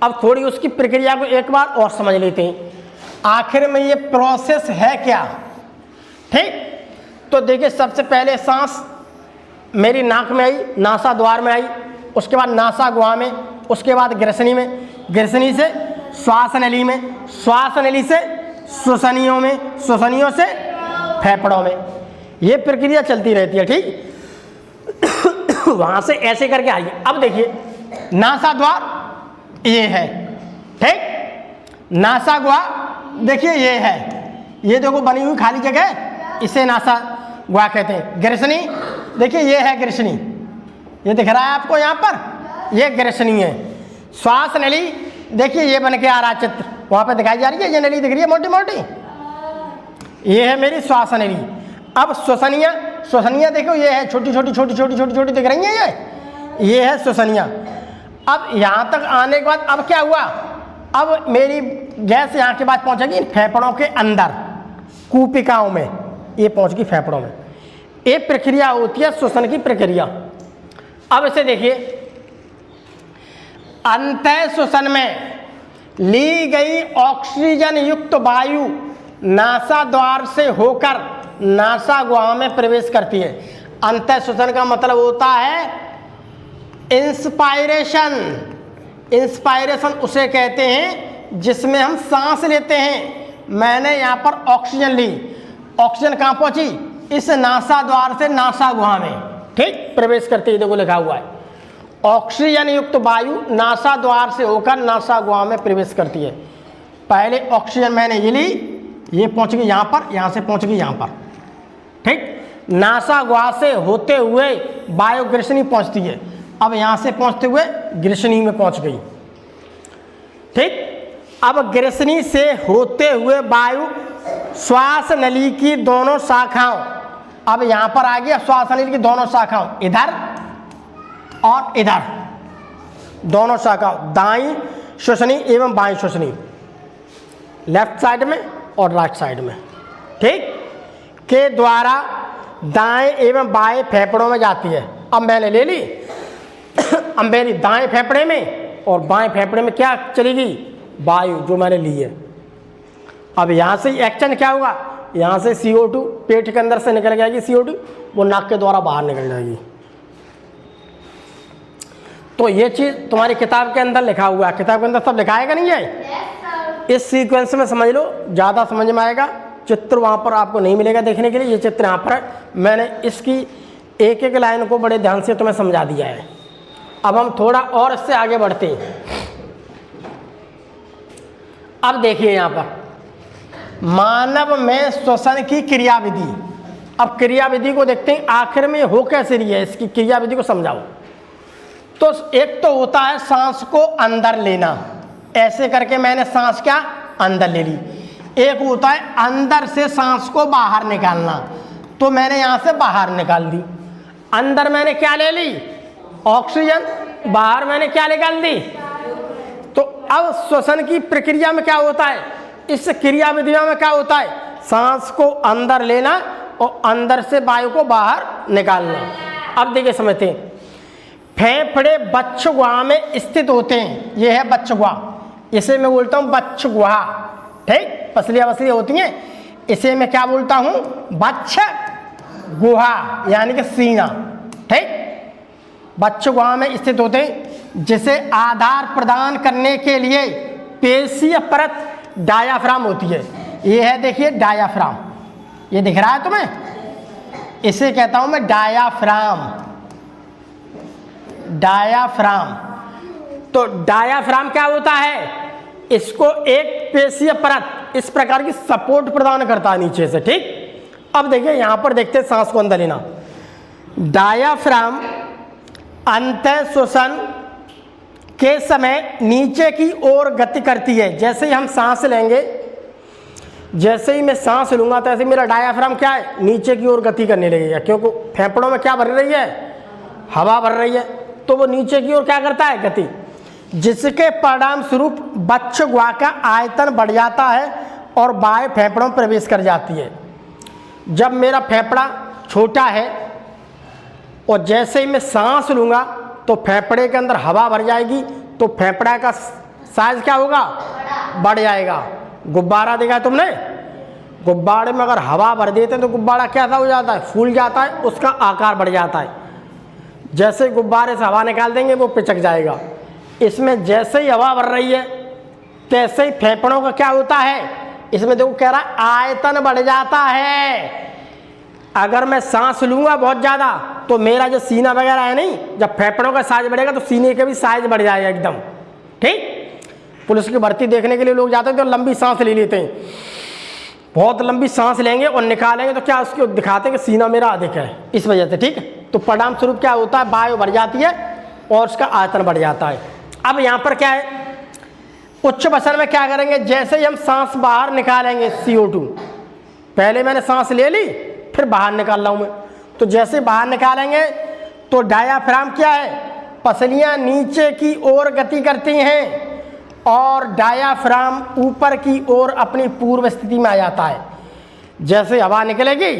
S1: अब थोड़ी उसकी प्रक्रिया को एक बार और समझ लेते हैं, आखिर में ये प्रोसेस है क्या, ठीक। तो देखिए सबसे पहले सांस मेरी नाक में आई, नासा द्वार में आई, उसके बाद नासा गुहा में, उसके बाद ग्रसनी में, ग्रसनी से श्वास नली में, श्वास नली से श्वसनियों में, श्वसनियों से फेफड़ों में, ये प्रक्रिया चलती रहती है, ठीक। वहां से ऐसे करके आइए। अब देखिए नासा द्वार ये है, ठीक। नासा गुहा देखिए ये है, ये देखो बनी हुई खाली जगह, इसे नासा गुहा कहते हैं। ग्रसनी देखिए ये है ग्रसनी, ये दिख रहा है आपको यहाँ पर, ये ग्रसनी है। श्वास नली देखिए ये बन के आ रहा चित्र, वहाँ पे दिखाई जा रही है, ये नली दिख रही है मोटी मोटी, ये है मेरी श्वास नली। अब श्वसनिया, श्वसनिया देखो ये है छोटी छोटी छोटी छोटी छोटी छोटी दिख रही है, ये है श्वसनिया। अब यहाँ तक आने के बाद अब क्या हुआ? अब मेरी गैस यहाँ के बाद पहुँचेगी फेफड़ों के अंदर, कूपिकाओं में, ये पहुँच गई फेफड़ों में। ये प्रक्रिया होती है श्वसन की प्रक्रिया। अब इसे देखिए, अंतः श्वसन में ली गई ऑक्सीजन युक्त वायु नासा द्वार से होकर नासा गुहा में प्रवेश करती है। अंतः श्वसन का मतलब होता है इंस्पायरेशन। इंस्पायरेशन उसे कहते हैं जिसमें हम सांस लेते हैं। मैंने यहाँ पर ऑक्सीजन ली, ऑक्सीजन कहाँ पहुँची? इस नासा द्वार से नासा गुहा में, ठीक, प्रवेश करती है। देखो लिखा हुआ है ऑक्सीजन युक्त वायु नासा द्वार से होकर नासा गुहा में प्रवेश करती है। पहले ऑक्सीजन मैंने ये ली, ये पहुंच गई यहाँ पर, यहाँ से पहुंच गई यहाँ पर, ठीक। नासा गुहा से होते हुए वायु ग्रसनी पहुंचती है। अब यहाँ से पहुंचते हुए ग्रसनी में पहुंच गई। ठीक, अब ग्रसनी से होते हुए वायु श्वास नली की दोनों शाखाओं, अब यहाँ पर आ गया श्वास नली की दोनों शाखाओं, इधर और इधर दोनों शाखाओं, दाईं श्वसनी एवं बाईं श्वसनी, लेफ्ट साइड में और राइट साइड में, ठीक, के द्वारा दाएं एवं बाएं फेफड़ों में जाती है। अब मैंने ले ली अब मेरी दाएं फेफड़े में और बाएं फेफड़े में क्या चलेगी, वायु जो मैंने ली है। अब यहाँ से एक्शन क्या होगा, यहाँ से CO2 पेट के अंदर से निकल जाएगी, CO2 वो नाक के द्वारा बाहर निकल जाएगी। तो ये चीज़ तुम्हारी किताब के अंदर लिखा हुआ है, किताब के अंदर सब लिखा है कि नहीं है? इस सीक्वेंस में समझ लो, ज़्यादा समझ में आएगा। चित्र वहाँ पर आपको नहीं मिलेगा देखने के लिए, ये चित्र यहाँ पर है। मैंने इसकी एक एक लाइन को बड़े ध्यान से तुम्हें समझा दिया है। अब हम थोड़ा और इससे आगे बढ़ते हैं। अब देखिए यहाँ पर मानव में श्वसन की क्रियाविधि। अब क्रियाविधि को देखते हैं आखिर में हो कैसे रही है, इसकी क्रियाविधि को समझाओ। तो एक तो होता है सांस को अंदर लेना, ऐसे करके मैंने सांस क्या अंदर ले ली। एक होता है अंदर से सांस को बाहर निकालना, तो मैंने यहाँ से बाहर निकाल दी। अंदर मैंने क्या ले ली, ऑक्सीजन, बाहर मैंने क्या निकाल दी। तो अब श्वसन की प्रक्रिया में क्या होता है, इस क्रियाविधियों में क्या होता है, सांस को अंदर लेना और अंदर से वायु को बाहर निकालना। अब देखिए समझते हैं, फेफड़े बच्च गुहा में स्थित होते हैं। ये है बच्च गुहा, इसे मैं बोलता हूँ बच्च गुहा। ठीक, पसलियाँ वसलियाँ होती हैं, इसे मैं क्या बोलता हूँ, बच्च गुहा यानी कि सीना। ठीक, बच्च गुहा में स्थित होते हैं, जिसे आधार प्रदान करने के लिए पेशीय परत डायाफ्राम होती है। ये है देखिए डायाफ्राम, ये दिख रहा है तुम्हें, इसे कहता हूँ मैं डायाफ्राम। डायाफ्राम, तो डायाफ्राम क्या होता है, इसको एक पेशीय परत इस प्रकार की सपोर्ट प्रदान करता है नीचे से। ठीक, अब देखिए यहां पर देखते हैं सांस को अंदर लेना। डायाफ्राम अंतः श्वसन के समय नीचे की ओर गति करती है। जैसे ही हम सांस लेंगे, जैसे ही मैं सांस लूंगा तो ऐसे मेरा डायाफ्राम क्या है, नीचे की ओर गति करने लगेगा, क्योंकि फेफड़ों में क्या भर रही है, हवा भर रही है, तो वो नीचे की ओर क्या करता है, गति, जिसके परिणाम स्वरूप बच्च गुहा का आयतन बढ़ जाता है और वायु फेफड़ों में प्रवेश कर जाती है। जब मेरा फेफड़ा छोटा है और जैसे ही मैं सांस लूँगा तो फेफड़े के अंदर हवा भर जाएगी, तो फेफड़ा का साइज क्या होगा, बढ़ जाएगा। गुब्बारा देखा है तुमने, गुब्बारे में अगर हवा भर देते हैं तो गुब्बारा कैसा हो जाता है, फूल जाता है, उसका आकार बढ़ जाता है। जैसे गुब्बारे से हवा निकाल देंगे वो पिचक जाएगा। इसमें जैसे ही हवा भर रही है तैसे ही फेफड़ों का क्या होता है, इसमें देखो कह रहा है आयतन बढ़ जाता है। अगर मैं सांस लूँगा बहुत ज़्यादा तो मेरा जो सीना वगैरह है नहीं, जब फेफड़ों का साइज बढ़ेगा तो सीने के भी साइज बढ़ जाएगा एकदम। ठीक, पुलिस की भर्ती देखने के लिए लोग जाते हैं तो लंबी सांस ले लेते हैं, बहुत लंबी सांस लेंगे और निकालेंगे तो क्या उसको दिखाते हैं कि सीना मेरा अधिक है, इस वजह से। ठीक है, तो परिणाम स्वरूप क्या होता है, वायु बढ़ जाती है और उसका आयतन बढ़ जाता है। अब यहाँ पर क्या है, उच्च वसन में क्या करेंगे, जैसे ही हम सांस बाहर निकालेंगे CO2, पहले मैंने सांस ले ली फिर बाहर निकाल रहा हूँ मैं, तो जैसे बाहर निकालेंगे तो डायाफ्राम क्या है, पसलियाँ नीचे की ओर गति करती हैं और डायाफ्राम ऊपर की ओर अपनी पूर्व स्थिति में आ जाता है। जैसे हवा निकलेगी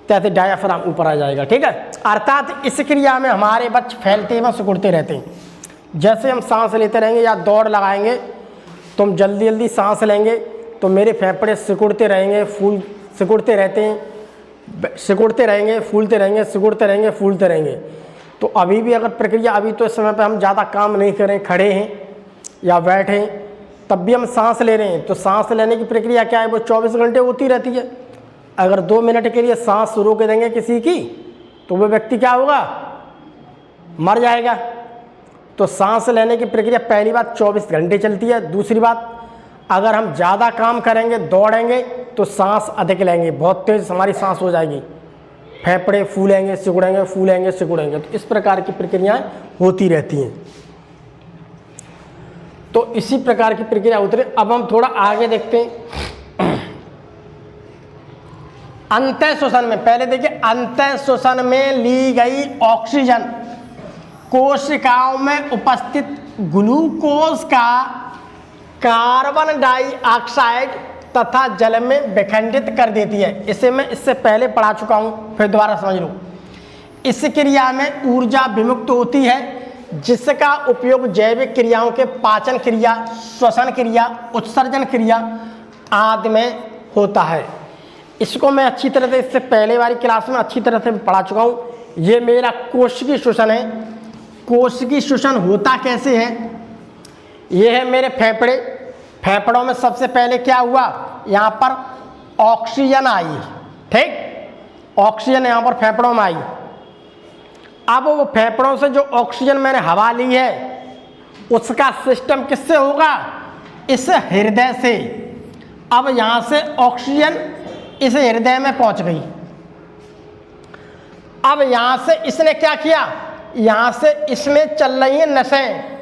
S1: तैसे डायाफ्राम ऊपर आ जाएगा। ठीक है, अर्थात इस क्रिया में हमारे बच्चे फैलते एवं सिकुड़ते रहते हैं। जैसे हम सांस लेते रहेंगे या दौड़ लगाएंगे तो हम जल्दी जल्दी सांस लेंगे तो मेरे फेफड़े सिकुड़ते रहेंगे, सिकुड़ते रहते हैं, सिकुड़ते रहेंगे, फूलते रहेंगे, सिकुड़ते रहेंगे, फूलते रहेंगे। तो अभी भी अगर प्रक्रिया, अभी तो इस समय पे हम ज़्यादा काम नहीं करें, खड़े हैं या बैठे हैं, तब भी हम सांस ले रहे हैं, तो सांस लेने की प्रक्रिया क्या है, वो 24 घंटे होती रहती है। अगर 2 मिनट के लिए सांस रोक देंगे किसी की तो वो व्यक्ति क्या होगा, मर जाएगा। तो सांस लेने की प्रक्रिया पहली बात 24 घंटे चलती है। दूसरी बात, अगर हम ज़्यादा काम करेंगे, दौड़ेंगे तो सांस अधिक लेंगे, बहुत तेज हमारी सांस हो जाएगी। फेफड़े फूलेंगे सिकुड़ेंगे, फूलेंगे सिकुड़ेंगे। तो इस प्रकार की प्रक्रियाएं होती रहती हैं। तो इसी प्रकार की प्रक्रिया होती है। अब हम थोड़ा आगे देखते हैं अंतः श्वसन में। पहले देखिए, अंतः श्वसन में ली गई ऑक्सीजन कोशिकाओं में उपस्थित ग्लूकोज का कार्बन डाइऑक्साइड तथा जल में विखंडित कर देती है। इसे मैं इससे पहले पढ़ा चुका हूं, फिर दोबारा समझ लो। इस क्रिया में ऊर्जा विमुक्त होती है जिसका उपयोग जैविक क्रियाओं के पाचन क्रिया, श्वसन क्रिया, उत्सर्जन क्रिया आदि में होता है। इसको मैं अच्छी तरह से इससे पहले वाली क्लास में अच्छी तरह से पढ़ा चुका हूँ। ये मेरा कोशिकीय श्वसन है। कोशिकीय श्वसन होता कैसे है? ये है मेरे फेफड़े। फेफड़ों में सबसे पहले क्या हुआ, यहाँ पर ऑक्सीजन आई, ठीक, ऑक्सीजन यहाँ पर फेफड़ों में आई। अब वो फेफड़ों से जो ऑक्सीजन मैंने हवा ली है उसका सिस्टम किससे होगा? इस हृदय से। अब यहाँ से ऑक्सीजन इस हृदय में पहुंच गई। अब यहाँ से इसने क्या किया, यहाँ से इसमें चल रही है नसें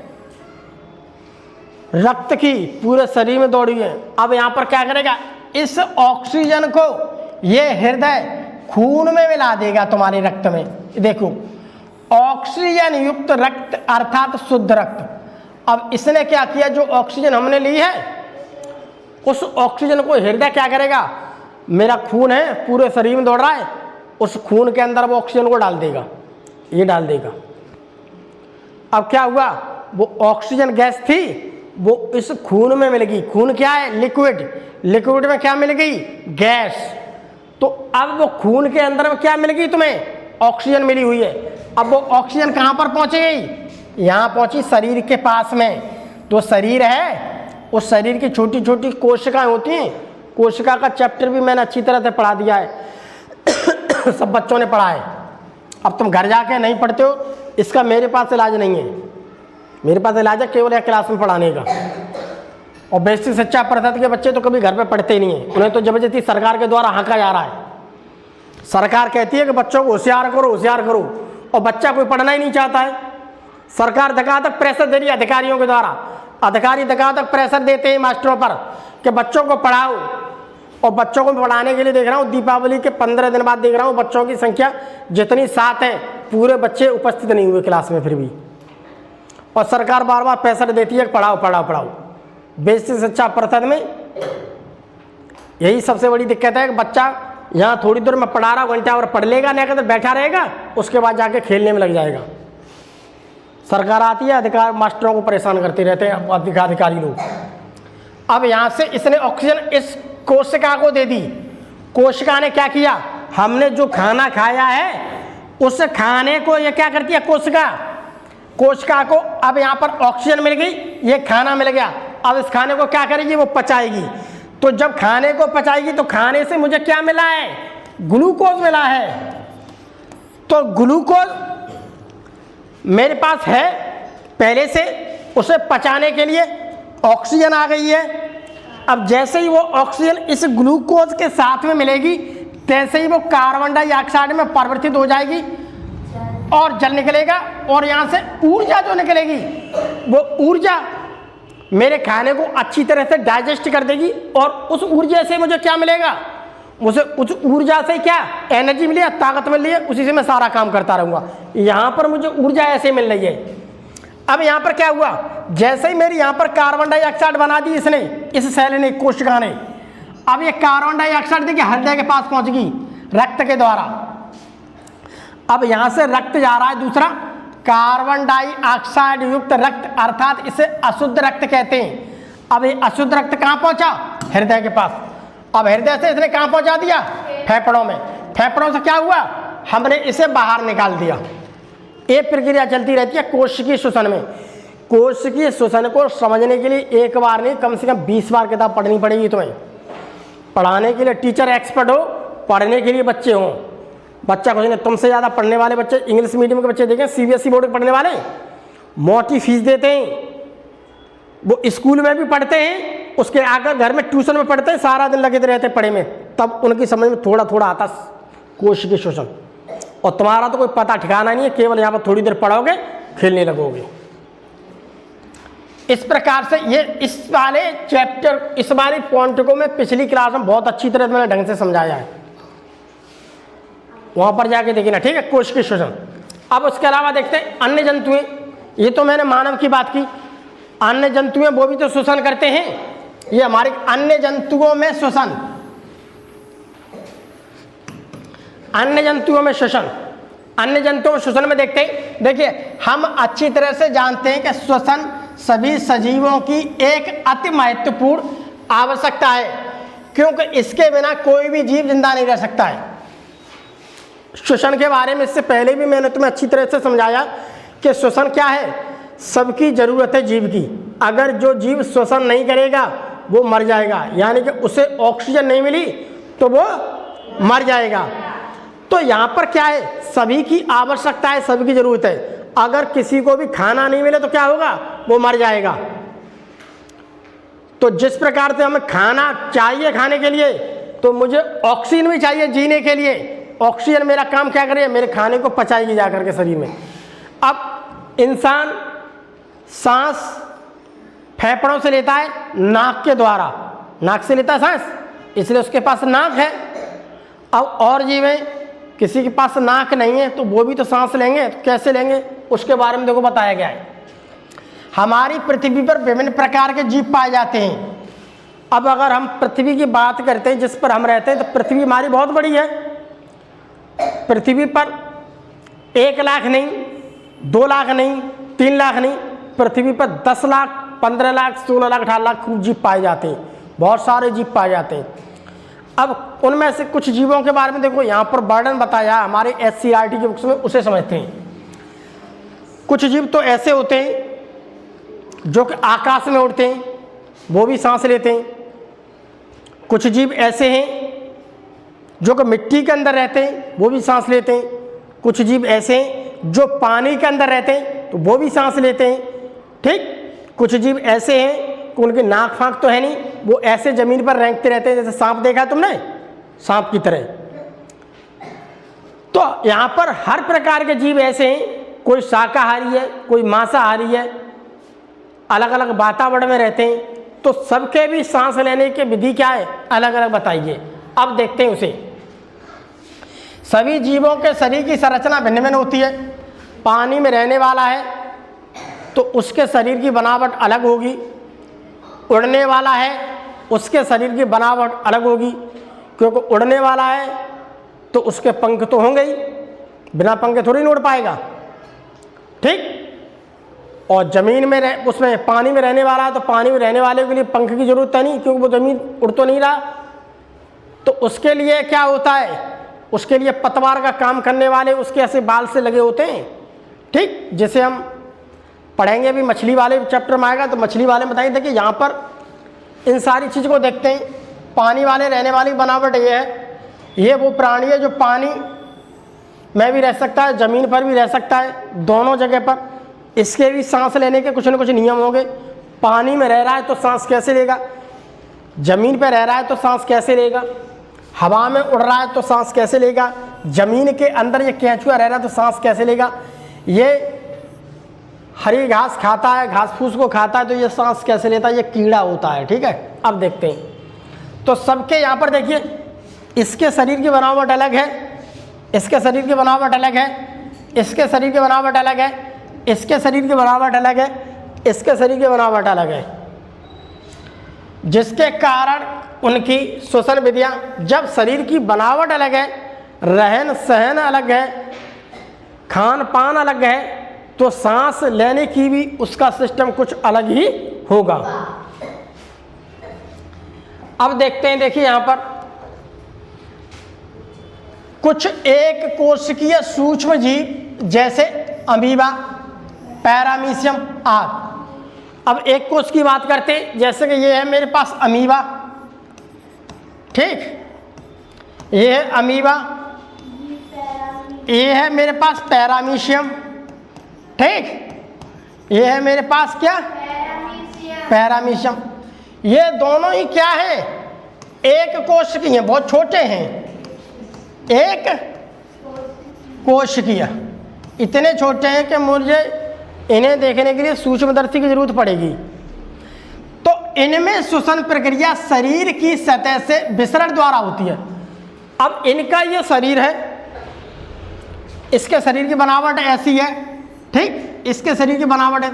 S1: रक्त की, पूरे शरीर में दौड़ी है। अब यहाँ पर क्या करेगा, इस ऑक्सीजन को ये हृदय खून में मिला देगा तुम्हारे रक्त में। देखो, ऑक्सीजन युक्त रक्त अर्थात शुद्ध रक्त। अब इसने क्या किया, जो ऑक्सीजन हमने ली है उस ऑक्सीजन को हृदय क्या करेगा, मेरा खून है पूरे शरीर में दौड़ रहा है, उस खून के अंदर वो ऑक्सीजन को डाल देगा, ये डाल देगा। अब क्या हुआ, वो ऑक्सीजन गैस थी वो इस खून में मिल गई। खून क्या है, लिक्विड। लिक्विड में क्या मिल गई, गैस। तो अब वो खून के अंदर में क्या मिल गई तुम्हें, ऑक्सीजन मिली हुई है। अब वो ऑक्सीजन कहाँ पर पहुँच गई, यहाँ पहुँची शरीर के पास में। तो शरीर है, उस शरीर की छोटी छोटी कोशिकाएं होती हैं। कोशिका का चैप्टर भी मैंने अच्छी तरह से पढ़ा दिया है सब बच्चों ने पढ़ा है। अब तुम घर जाके नहीं पढ़ते हो, इसका मेरे पास इलाज नहीं है। मेरे पास इलाज है केवल एक क्लास में पढ़ाने का। और बेसिक शिक्षा परिषद के बच्चे तो कभी घर पे पढ़ते ही नहीं है, उन्हें तो जबरदस्ती सरकार के द्वारा हाँका जा रहा है। सरकार कहती है कि बच्चों को होशियार करो, होशियार करो, और बच्चा कोई पढ़ना ही नहीं चाहता है। सरकार धकाधक प्रेशर दे रही है अधिकारियों के द्वारा। अधिकारी धकाधक प्रेशर देते हैं मास्टरों पर कि बच्चों को पढ़ाओ। और बच्चों को पढ़ाने के लिए देख रहा हूँ, दीपावली के 15 दिन बाद देख रहा हूँ बच्चों की संख्या जितनी 7 है, पूरे बच्चे उपस्थित नहीं हुए क्लास में फिर भी। और सरकार बार बार प्रेशर देती है कि पढ़ाओ पढ़ाओ पढ़ाओ। बेसिक शिक्षा परिषद में यही सबसे बड़ी दिक्कत है कि बच्चा यहाँ थोड़ी देर में पढ़ा रहा घंटा और पढ़ लेगा, नहीं कहते बैठा रहेगा, उसके बाद जाके खेलने में लग जाएगा। सरकार आती है, अधिकार मास्टरों को परेशान करते रहते हैं अधिकारी लोग। अब यहाँ से इसने ऑक्सीजन इस कोशिका को दे दी। कोशिका ने क्या किया, हमने जो खाना खाया है उस खाने को ये क्या करती है, कोशिका को अब यहाँ पर ऑक्सीजन मिल गई, ये खाना मिल गया। अब इस खाने को क्या करेगी, वो पचाएगी। तो जब खाने को पचाएगी तो खाने से मुझे क्या मिला है, ग्लूकोज मिला है। तो ग्लूकोज मेरे पास है पहले से, उसे पचाने के लिए ऑक्सीजन आ गई है। अब जैसे ही वो ऑक्सीजन इस ग्लूकोज के साथ में मिलेगी, तैसे ही वो कार्बन डाइऑक्साइड में परिवर्तित हो जाएगी और जल निकलेगा। और यहाँ से ऊर्जा जो निकलेगी, वो ऊर्जा मेरे खाने को अच्छी तरह से डाइजेस्ट कर देगी। और उस ऊर्जा से मुझे क्या मिलेगा, मुझे उस ऊर्जा से क्या एनर्जी मिली है, ताकत मिल रही है, उसी से मैं सारा काम करता रहूँगा। यहाँ पर मुझे ऊर्जा ऐसे मिल रही है। अब यहाँ पर क्या हुआ, जैसे ही मेरी यहाँ पर कार्बन डाइऑक्साइड बना दी इसने, इस सेल ने, कोशिका ने। अब ये कार्बन डाइऑक्साइड देखिए हृदय के पास पहुँच गई रक्त के द्वारा। अब यहाँ से रक्त जा रहा है दूसरा, कार्बन डाइऑक्साइड युक्त रक्त, अर्थात इसे अशुद्ध रक्त कहते हैं। अब ये अशुद्ध रक्त कहाँ पहुँचा, हृदय के पास। अब हृदय से इसने कहाँ पहुँचा दिया, फेफड़ों में। फेफड़ों से क्या हुआ, हमने इसे बाहर निकाल दिया। ये प्रक्रिया चलती रहती है कोशिकीय श्वसन में। कोशिकीय श्वसन को समझने के लिए एक बार नहीं, कम से कम 20 बार किताब पढ़नी पड़ेगी तुम्हें। पढ़ाने के लिए टीचर एक्सपर्ट हो, पढ़ने के लिए बच्चे हों। बच्चा कुछ नहीं, तुमसे ज़्यादा पढ़ने वाले बच्चे इंग्लिश मीडियम के बच्चे देखें, सीबीएसई बोर्ड के पढ़ने वाले मोटी फीस देते हैं, वो स्कूल में भी पढ़ते हैं, उसके आकर घर में ट्यूशन में पढ़ते हैं, सारा दिन लगे रहते पढ़े में, तब उनकी समझ में थोड़ा थोड़ा आता कोशिकीय श्वसन। और तुम्हारा तो कोई पता ठिकाना नहीं है, केवल यहाँ पर थोड़ी देर पढ़ोगे खेलने लगोगे। इस प्रकार से ये इस वाले चैप्टर, इस वाले पॉइंट को मैं पिछली क्लास में बहुत अच्छी तरह मैंने ढंग से समझाया है, वहां पर जाके देखना, ठीक है, कोश की शोषण। अब उसके अलावा देखते हैं अन्य जंतुएं। ये तो मैंने मानव की बात की, अन्य जंतुएं वो भी तो शोषण करते हैं। ये हमारे अन्य जंतुओं में शोषण, अन्य जंतुओं में शोषण, अन्य जंतुओं शोषण में देखते हैं। देखिए हम अच्छी तरह से जानते हैं कि श्वसन सभी सजीवों की एक अति महत्वपूर्ण आवश्यकता है, क्योंकि इसके बिना कोई भी जीव जिंदा नहीं रह सकता है। श्वसन के बारे में इससे पहले भी मैंने तुम्हें अच्छी तरह से समझाया कि श्वसन क्या है, सबकी जरूरत है जीव की। अगर जो जीव श्वसन नहीं करेगा वो मर जाएगा, यानी कि उसे ऑक्सीजन नहीं मिली तो वो मर जाएगा। तो यहाँ पर क्या है, सभी की आवश्यकता है, सभी की जरूरत है। अगर किसी को भी खाना नहीं मिले तो क्या होगा, वो मर जाएगा। तो जिस प्रकार से हमें खाना चाहिए खाने के लिए, तो मुझे ऑक्सीजन भी चाहिए जीने के लिए। ऑक्सीजन मेरा काम क्या करे, मेरे खाने को पचाएगी जाकर के शरीर में। अब इंसान सांस फेफड़ों से लेता है, नाक के द्वारा, नाक से लेता है सांस, इसलिए उसके पास नाक है। अब और जीवें, किसी के पास नाक नहीं है तो वो भी तो सांस लेंगे, तो कैसे लेंगे, उसके बारे में देखो बताया गया है। हमारी पृथ्वी पर विभिन्न प्रकार के जीव पाए जाते हैं। अब अगर हम पृथ्वी की बात करते हैं जिस पर हम रहते हैं, तो पृथ्वी हमारी बहुत बड़ी है। पृथ्वी पर 1 लाख नहीं, 2 लाख नहीं, 3 लाख नहीं, पृथ्वी पर 10 लाख, 15 लाख, 16 लाख, 18 लाख जीव पाए जाते हैं। बहुत सारे जीव पाए जाते हैं। अब उनमें से कुछ जीवों के बारे में देखो, यहाँ पर वर्णन बताया हमारे SCERT की बुक्स में, उसे समझते हैं। कुछ जीव तो ऐसे होते हैं जो कि आकाश में उड़ते हैं, वो भी सांस लेते हैं। कुछ जीव ऐसे हैं जो कि मिट्टी के अंदर रहते हैं, वो भी सांस लेते हैं। कुछ जीव ऐसे हैं जो पानी के अंदर रहते हैं, तो वो भी सांस लेते हैं, ठीक। कुछ जीव ऐसे हैं कि उनकी नाक फाँक तो है नहीं, वो ऐसे जमीन पर रेंगते रहते हैं, जैसे सांप देखा तुमने, सांप की तरह। तो यहाँ पर हर प्रकार के जीव ऐसे हैं, कोई शाकाहारी है, कोई मांसाहारी है, अलग अलग वातावरण में रहते हैं। तो सबके भी सांस लेने की विधि क्या है, अलग अलग बताइए। अब देखते हैं उसे। सभी जीवों के शरीर की संरचना भिन्न भिन्न होती है। पानी में रहने वाला है तो उसके शरीर की बनावट अलग होगी, उड़ने वाला है उसके शरीर की बनावट अलग होगी, क्योंकि उड़ने वाला है तो उसके पंख तो होंगे ही, बिना पंख के थोड़ी नहीं उड़ पाएगा, ठीक। और ज़मीन में उसमें पानी में रहने वाला है तो पानी में रहने वाले के लिए पंख की जरूरत है नहीं, क्योंकि वो ज़मीन उड़ तो नहीं रहा। तो उसके लिए क्या होता है, उसके लिए पतवार का काम करने वाले उसके ऐसे बाल से लगे होते हैं, ठीक। जैसे हम पढ़ेंगे भी मछली वाले चैप्टर में आएगा, तो मछली वाले में बताएंगे। देखिए यहाँ पर इन सारी चीज़ को देखते हैं। पानी वाले रहने वाली बनावट ये है, ये वो प्राणी है जो पानी में भी रह सकता है, ज़मीन पर भी रह सकता है, दोनों जगह पर। इसके भी सांस लेने के कुछ न कुछ नियम होंगे। पानी में रह रहा है तो सांस कैसे लेगा, ज़मीन पर रह रहा है तो सांस कैसे लेगा, हवा में उड़ रहा है तो सांस कैसे लेगा, ज़मीन के अंदर ये केंचुआ रह रहा है तो सांस कैसे लेगा, ये हरी घास खाता है, घास फूस को खाता है तो ये सांस कैसे लेता है, ये कीड़ा होता है, ठीक है। अब देखते हैं। तो सबके यहाँ पर देखिए, इसके शरीर की बनावट अलग है, इसके शरीर की बनावट अलग है, इसके शरीर की बनावट अलग है, इसके शरीर की बनावट अलग है, इसके शरीर की बनावट अलग है, जिसके कारण उनकी श्वसन विधियाँ, जब शरीर की बनावट अलग है, रहन सहन अलग है, खान पान अलग है, तो सांस लेने की भी उसका सिस्टम कुछ अलग ही होगा। अब देखते हैं, देखिए यहाँ पर कुछ एक कोशिकीय सूक्ष्म जीव जैसे अमीबा, पैरामीशियम आदि। अब एक कोश की बात करते हैं, जैसे कि ये है मेरे पास अमीबा, ठीक, ये है अमीबा, ये है मेरे पास पैरामीशियम, ठीक, ये है मेरे पास क्या, पैरामीशियम। ये दोनों ही क्या है, एक कोश की हैं, बहुत छोटे हैं, एक कोशिकीय इतने छोटे हैं कि मुझे इन्हें देखने के लिए सूक्ष्मदर्शी की जरूरत पड़ेगी। तो इनमें श्वसन प्रक्रिया शरीर की सतह से विसरण द्वारा होती है। अब इनका ये शरीर है, इसके शरीर की बनावट ऐसी है, ठीक, इसके शरीर की बनावट है,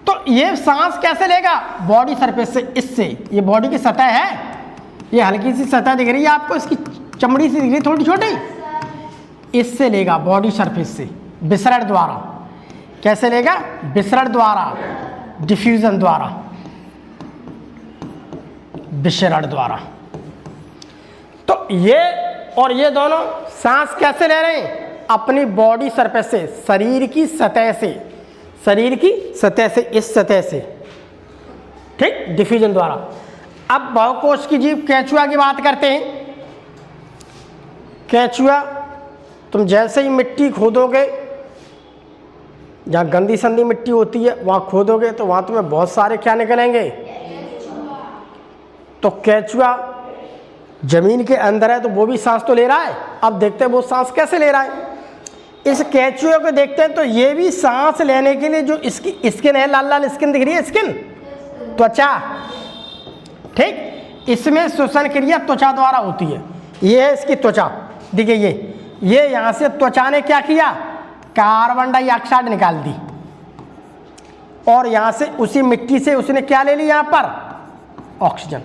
S1: तो ये सांस कैसे लेगा? बॉडी सरफेस से, इससे, ये बॉडी की सतह है, ये हल्की सी सतह दिख रही है आपको, इसकी चमड़ी सी दिख रही है थोड़ी छोटी, इससे लेगा बॉडी सरफेस से विसरण द्वारा। कैसे लेगा? विसरण द्वारा, डिफ्यूजन द्वारा, विसरण द्वारा। तो ये और ये दोनों सांस कैसे ले रहे हैं? अपनी बॉडी सरफेस से, शरीर की सतह से, शरीर की सतह से, इस सतह से, ठीक, डिफ्यूजन द्वारा। अब बहुकोश की जीव केंचुआ की बात करते हैं। केंचुआ, तुम जैसे ही मिट्टी खोदोगे, जहाँ गंदी संदी मिट्टी होती है वहाँ खोदोगे तो वहाँ तुम्हें बहुत सारे क्या निकलेंगे? तो केंचुआ जमीन के अंदर है तो वो भी सांस तो ले रहा है। अब देखते हैं वो सांस कैसे ले रहा है। इस केंचुए को देखते हैं तो ये भी सांस लेने के लिए जो इसकी स्किन है, लाल लाल स्किन दिख रही है, स्किन, त्वचा, ठीक, इसमें श्वसन क्रिया त्वचा द्वारा होती है। ये है इसकी त्वचा, देखिए ये यहाँ से त्वचा ने क्या किया? कार्बन डाइऑक्साइड निकाल दी और यहाँ से उसी मिट्टी से उसने क्या ले लिया? यहाँ पर ऑक्सीजन।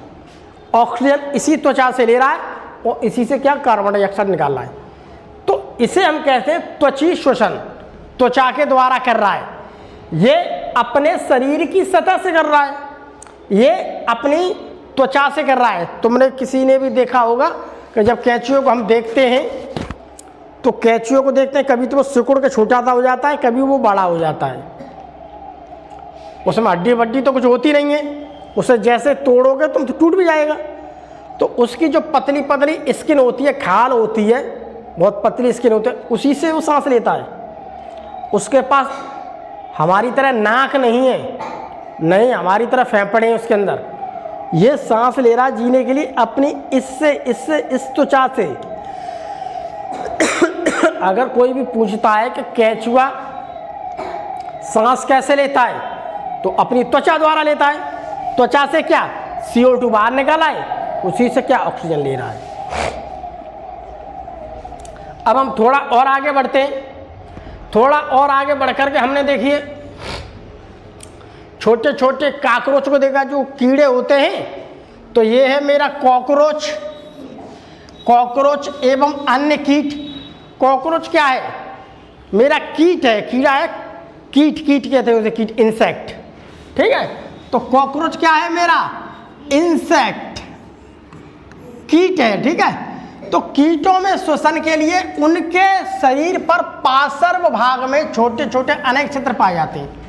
S1: ऑक्सीजन इसी त्वचा से ले रहा है और इसी से क्या? कार्बन डाइऑक्साइड निकाल रहा है। तो इसे हम कहते हैं त्वची श्वसन, त्वचा के द्वारा कर रहा है। ये अपने शरीर की सतह से कर रहा है, ये अपनी त्वचा से कर रहा है। तुमने किसी ने भी देखा होगा कि जब केंचुए को हम देखते हैं तो केंचुए को देखते हैं, कभी तो वो सिकुड़ के छोटा सा हो जाता है, कभी वो बड़ा हो जाता है। उसमें हड्डी वड्डी तो कुछ होती नहीं है, उसे जैसे तोड़ोगे तुम तो टूट भी जाएगा। तो उसकी जो पतली पतली स्किन होती है, खाल होती है, बहुत पतली स्किन होती है, उसी से वो सांस लेता है। उसके पास हमारी तरह नाक नहीं है, नहीं, हमारी तरह फेफड़े हैं उसके अंदर। ये सांस ले रहा जीने के लिए अपनी इस त्वचा से। अगर कोई भी पूछता है कि केंचुआ सांस कैसे लेता है, तो अपनी त्वचा द्वारा लेता है। त्वचा से क्या? CO2 बाहर निकाला है, उसी से क्या? ऑक्सीजन ले रहा है। अब हम थोड़ा और आगे बढ़ते हैं। थोड़ा और आगे बढ़कर के हमने देखिए छोटे छोटे कॉकरोच को देखा, जो कीड़े होते हैं। तो ये है मेरा कॉकरोच, कॉकरोच एवं अन्य कीट। कॉकरोच क्या है? मेरा कीट है, कीड़ा है, कीट, कीट कहते हैं उसे, कीट, इंसेक्ट, ठीक है। तो कॉकरोच क्या है? मेरा इंसेक्ट, कीट है, ठीक है। तो कीटों में श्वसन के लिए उनके शरीर पर पार्श्व भाग में छोटे छोटे अनेक छिद्र पाए जाते हैं।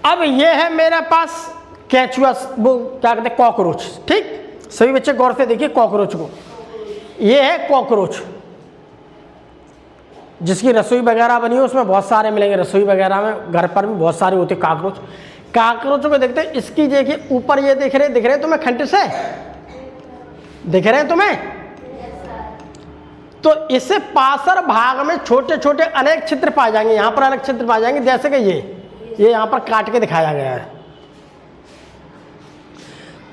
S1: अब ये है मेरे पास केंचुआ, वो क्या कहते हैं? कॉकरोच, ठीक। सभी बच्चे गौर से देखिए कॉकरोच को। ये है कॉकरोच, जिसकी रसोई वगैरह बनी हो उसमें बहुत सारे मिलेंगे। रसोई वगैरह में, घर पर भी बहुत सारे होते कॉकरोच। कॉकरोचों को देखते हैं, इसकी देखिए ऊपर ये दिख रहे तुम्हें, खंड से दिख रहे हैं तुम्हें? तो इससे पार्श्व भाग में छोटे छोटे अनेक छिद्र पाए जाएंगे। यहाँ पर अलग छिद्र पाए जाएंगे, जैसे कि ये यहाँ पर काट के दिखाया गया है।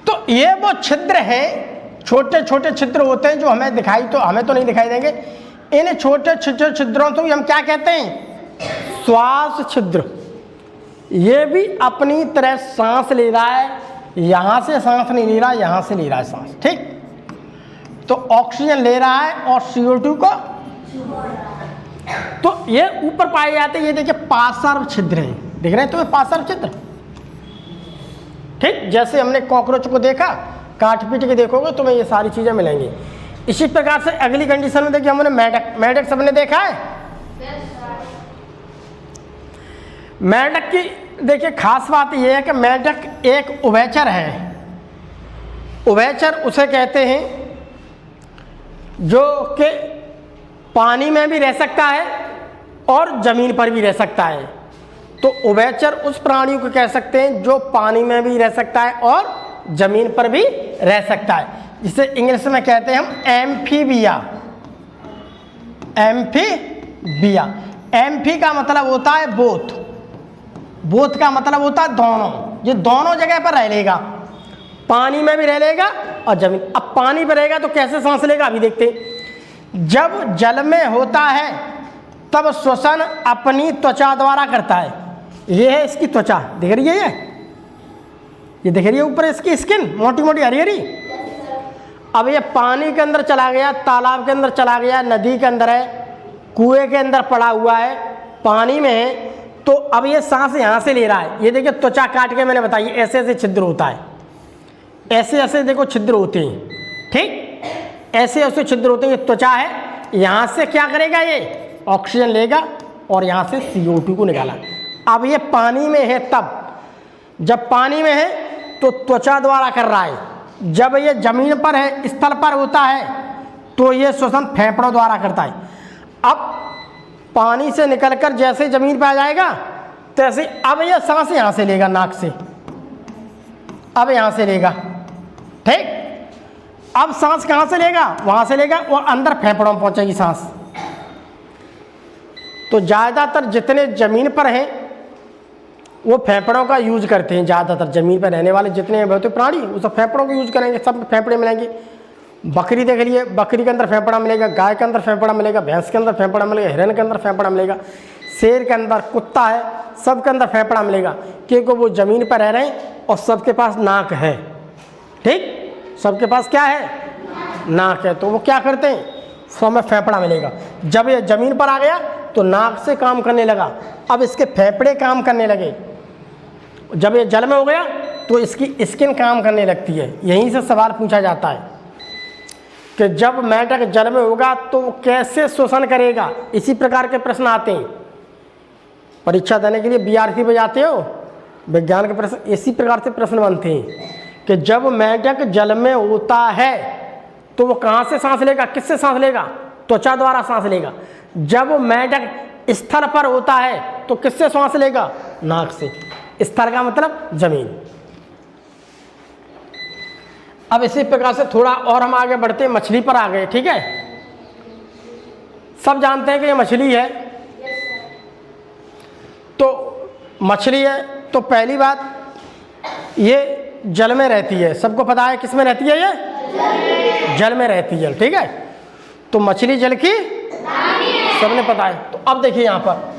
S1: तो ये वो छिद्र हैं, छोटे छोटे छिद्र होते हैं जो हमें तो नहीं दिखाई देंगे। इन छोटे छोटे छिद्रों को हम क्या कहते हैं? श्वास छिद्र। ये भी अपनी तरह सांस ले रहा है, यहाँ से सांस नहीं ले रहा, यहाँ से ले रहा है सांस, ठीक। तो ऑक्सीजन ले रहा है और CO2 को, तो ये ऊपर पाए जाते हैं। ये देखिए पार्श्व छिद्र है, दिख रहे हैं तुम्हें पार्श्व छिद्र, ठीक। जैसे हमने कॉकरोच को देखा, काट पीट के देखोगे तुम्हें ये सारी चीजें मिलेंगी। इसी प्रकार से अगली कंडीशन में देखिए हमने मेढक, मेढक सबने देखा है। मेढक की देखिए खास बात यह है कि मेढक एक उभयचर है। उभयचर उसे कहते हैं जो कि पानी में भी रह सकता है और जमीन पर भी रह सकता है। तो उभयचर उस प्राणी को कह सकते हैं जो पानी में भी रह सकता है और जमीन पर भी रह सकता है, जिसे इंग्लिश में कहते हैं हम एम्फीबिया। एम्फीबिया। एम्फी का मतलब होता है बोथ, बोथ का मतलब होता है दोनों, ये दोनों जगह पर रह लेगा, पानी में भी रह लेगा और जमीन। अब पानी पर रहेगा तो कैसे सांस लेगा अभी देखते हैं। जब जल में होता है तब श्वसन अपनी त्वचा द्वारा करता है। ये है इसकी त्वचा, दिख रही है ये दिख रही है ऊपर इसकी स्किन मोटी मोटी हरी हरी। अब ये पानी के अंदर चला गया, तालाब के अंदर चला गया, नदी के अंदर है, कुएं के अंदर पड़ा हुआ है, पानी में है, तो अब ये सांस यहाँ से ले रहा है। ये देखिए त्वचा काट के मैंने बताई ऐसे ऐसे छिद्र होता है, ऐसे ऐसे देखो छिद्र होते हैं, ठीक, ऐसे ऐसे छिद्र होते हैं। ये त्वचा है, यहाँ से क्या करेगा, ये ऑक्सीजन लेगा और यहाँ से CO2 को निकाला। अब ये पानी में है, तब जब पानी में है तो त्वचा द्वारा कर रहा है, जब ये जमीन पर है, स्थल पर होता है, तो ये श्वसन फेफड़ों द्वारा करता है। अब पानी से निकलकर जैसे जमीन पर आ जाएगा तैसे अब ये सांस यहाँ से लेगा, नाक से, अब यहाँ से लेगा, ठीक। अब सांस कहाँ से लेगा, वहाँ से लेगा और अंदर फेफड़ों में पहुँचेगी सांस। तो ज़्यादातर जितने ज़मीन पर हैं वो फेफड़ों का यूज करते हैं, ज़्यादातर ज़मीन पर रहने वाले जितने बहुत प्राणी वो सब फेफड़ों का यूज करेंगे, सब फेफड़े मिलेंगे। बकरी देख लिए, बकरी के अंदर फेफड़ा मिलेगा, गाय के अंदर फेफड़ा मिलेगा, भैंस के अंदर फेफड़ा मिलेगा, हिरन के अंदर फेफड़ा मिलेगा, शेर के अंदर, कुत्ता है, सब के अंदर फेफड़ा मिलेगा, क्योंकि वो ज़मीन पर रह रहे हैं और सबके पास नाक है, ठीक, सबके पास क्या है, नाक है। तो वो क्या करते हैं, सब में फेफड़ा मिलेगा। जब ये ज़मीन पर आ गया तो नाक से काम करने लगा, अब इसके फेफड़े काम करने लगे। जब ये जल में हो गया तो इसकी स्किन काम करने लगती है। यहीं से सवाल पूछा जाता है कि जब मेंढक जल में होगा तो वो कैसे श्वसन करेगा। इसी प्रकार के प्रश्न आते हैं परीक्षा देने के लिए, बीआरसी पे जाते हो, विज्ञान के प्रश्न इसी प्रकार से प्रश्न बनते हैं कि जब मेंढक जल में होता है तो वो कहाँ से सांस लेगा, किससे सांस लेगा, त्वचा द्वारा सांस लेगा। जब मेंढक स्थल पर होता है तो किससे सांस लेगा, नाक से। स्थल का मतलब जमीन। अब इसी प्रकार से थोड़ा और हम आगे बढ़ते हैं, मछली पर आ गए, ठीक है। सब जानते हैं कि ये मछली है, तो मछली है तो पहली बात ये जल में रहती है, सबको पता है किस में रहती है, ये जल में रहती है, ठीक है। तो मछली जल की सबने पता है। तो अब देखिए यहाँ पर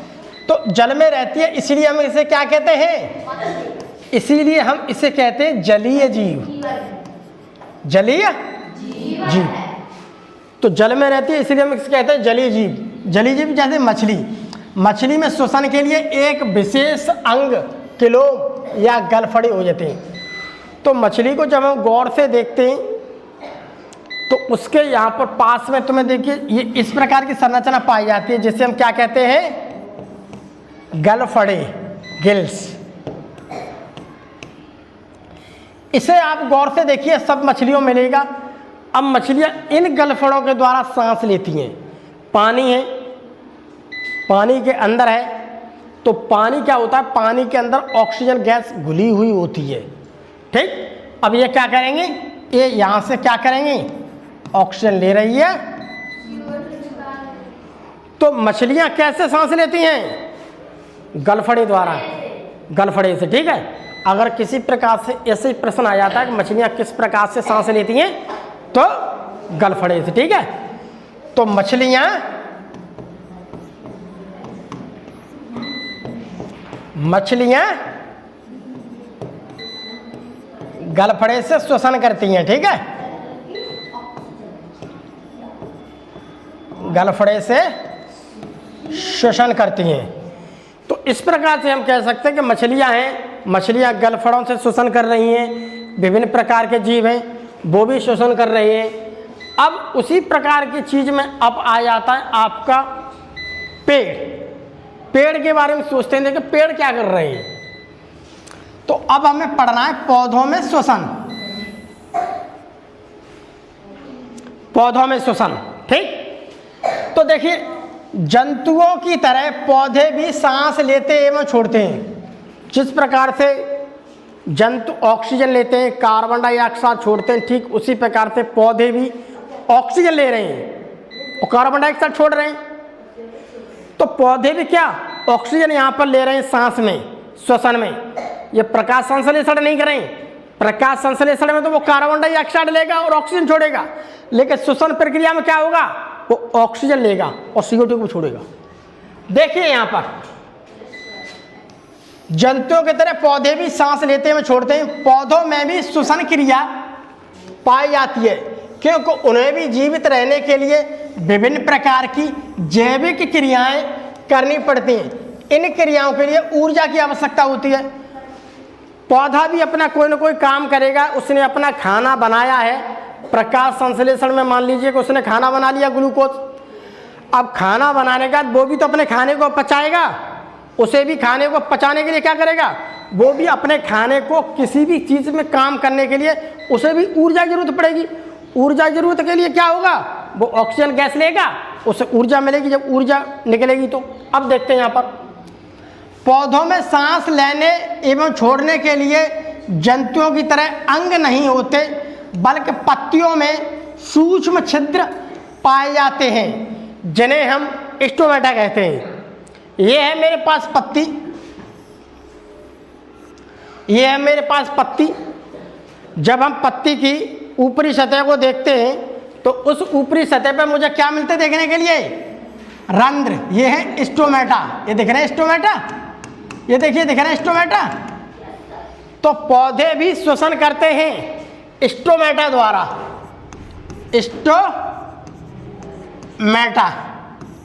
S1: तो जल में रहती है, इसलिए हम इसे क्या कहते हैं, इसीलिए हम इसे कहते हैं जलीय जीव, जलीय जीव। तो जल में रहती है इसलिए हम इसे कहते हैं जलीय जीव। जलीय जीव जैसे मछली, मछली में श्वसन के लिए एक विशेष अंग किलोम या गलफड़े हो जाते हैं। तो मछली को जब हम गौर से देखते हैं तो उसके यहाँ पर पास में तुम्हें देखिए ये इस प्रकार की संरचना पाई जाती है जिसे हम क्या कहते हैं, गलफड़े, गिल्स। इसे आप गौर से देखिए, सब मछलियों में मिलेगा। अब मछलियां इन गलफड़ों के द्वारा सांस लेती हैं। पानी है, पानी के अंदर है, तो पानी क्या होता है, पानी के अंदर ऑक्सीजन गैस घुली हुई होती है, ठीक। अब ये क्या करेंगे, ये यहाँ से क्या करेंगे, ऑक्सीजन ले रही है। तो मछलियां कैसे सांस लेती हैं, गलफड़े द्वारा, गलफड़े से, ठीक है। अगर किसी प्रकार से ऐसे प्रश्न आ जाता है कि मछलियां किस प्रकार से सांस लेती हैं, तो गलफड़े से, ठीक है। तो मछलियां गलफड़े से श्वसन करती हैं, ठीक है, गलफड़े से श्वसन करती हैं। तो इस प्रकार से हम कह सकते हैं कि मछलियां हैं, मछलियां गलफड़ों से श्वसन कर रही हैं। विभिन्न प्रकार के जीव हैं वो भी श्वसन कर रहे हैं। अब उसी प्रकार की चीज में अब आ जाता है आपका पेड़। पेड़ के बारे में सोचते हैं, देखिए पेड़ क्या कर रहे हैं। तो अब हमें पढ़ना है पौधों में श्वसन, पौधों में श्वसन, ठीक। तो देखिए जंतुओं की तरह पौधे भी सांस लेते एवं छोड़ते हैं। जिस प्रकार से जंतु ऑक्सीजन लेते हैं, कार्बन डाइऑक्साइड छोड़ते हैं, ठीक उसी प्रकार से पौधे भी ऑक्सीजन ले रहे हैं, और कार्बन डाइऑक्साइड छोड़ रहे हैं। तो पौधे भी क्या ऑक्सीजन यहाँ पर ले रहे हैं सांस में, श्वसन में। ये प्रकाश संश्लेषण नहीं करें, प्रकाश संश्लेषण में तो वो कार्बन डाइऑक्साइड लेगा और ऑक्सीजन छोड़ेगा, लेकिन श्वसन प्रक्रिया में क्या होगा, वो ऑक्सीजन लेगा और CO2 को छोड़ेगा। देखिए यहाँ पर जंतुओं की तरह पौधे भी सांस लेते हैं छोड़ते हैं। पौधों में भी श्वसन क्रिया पाई जाती है, क्योंकि उन्हें भी जीवित रहने के लिए विभिन्न प्रकार की जैविक क्रियाएं करनी पड़ती हैं। इन क्रियाओं के लिए ऊर्जा की आवश्यकता होती है। पौधा भी अपना कोई ना कोई काम करेगा। उसने अपना खाना बनाया है, प्रकाश संश्लेषण में मान लीजिए कि उसने खाना बना लिया ग्लूकोज। अब खाना बनाने का वो भी तो अपने खाने को पचाएगा, उसे भी खाने को पचाने के लिए क्या करेगा, वो भी अपने खाने को किसी भी चीज़ में काम करने के लिए उसे भी ऊर्जा की जरूरत पड़ेगी। ऊर्जा की जरूरत के लिए क्या होगा, वो ऑक्सीजन गैस लेगा, उसे ऊर्जा मिलेगी। जब ऊर्जा निकलेगी तो अब देखते हैं यहाँ पर पौधों में सांस लेने एवं छोड़ने के लिए जंतुओं की तरह अंग नहीं होते, बल्कि पत्तियों में सूक्ष्म छिद्र पाए जाते हैं, जिन्हें हम स्टोमेटा कहते हैं। ये है मेरे पास पत्ती, ये है मेरे पास पत्ती। जब हम पत्ती की ऊपरी सतह को देखते हैं तो उस ऊपरी सतह पर मुझे क्या मिलते हैं देखने के लिए, रंध्र। ये है स्टोमेटा, ये दिख रहे हैं स्टोमेटा, ये देखिए दिख रहे हैं स्टोमेटा। तो पौधे भी श्वसन करते हैं स्टोमेटा द्वारा,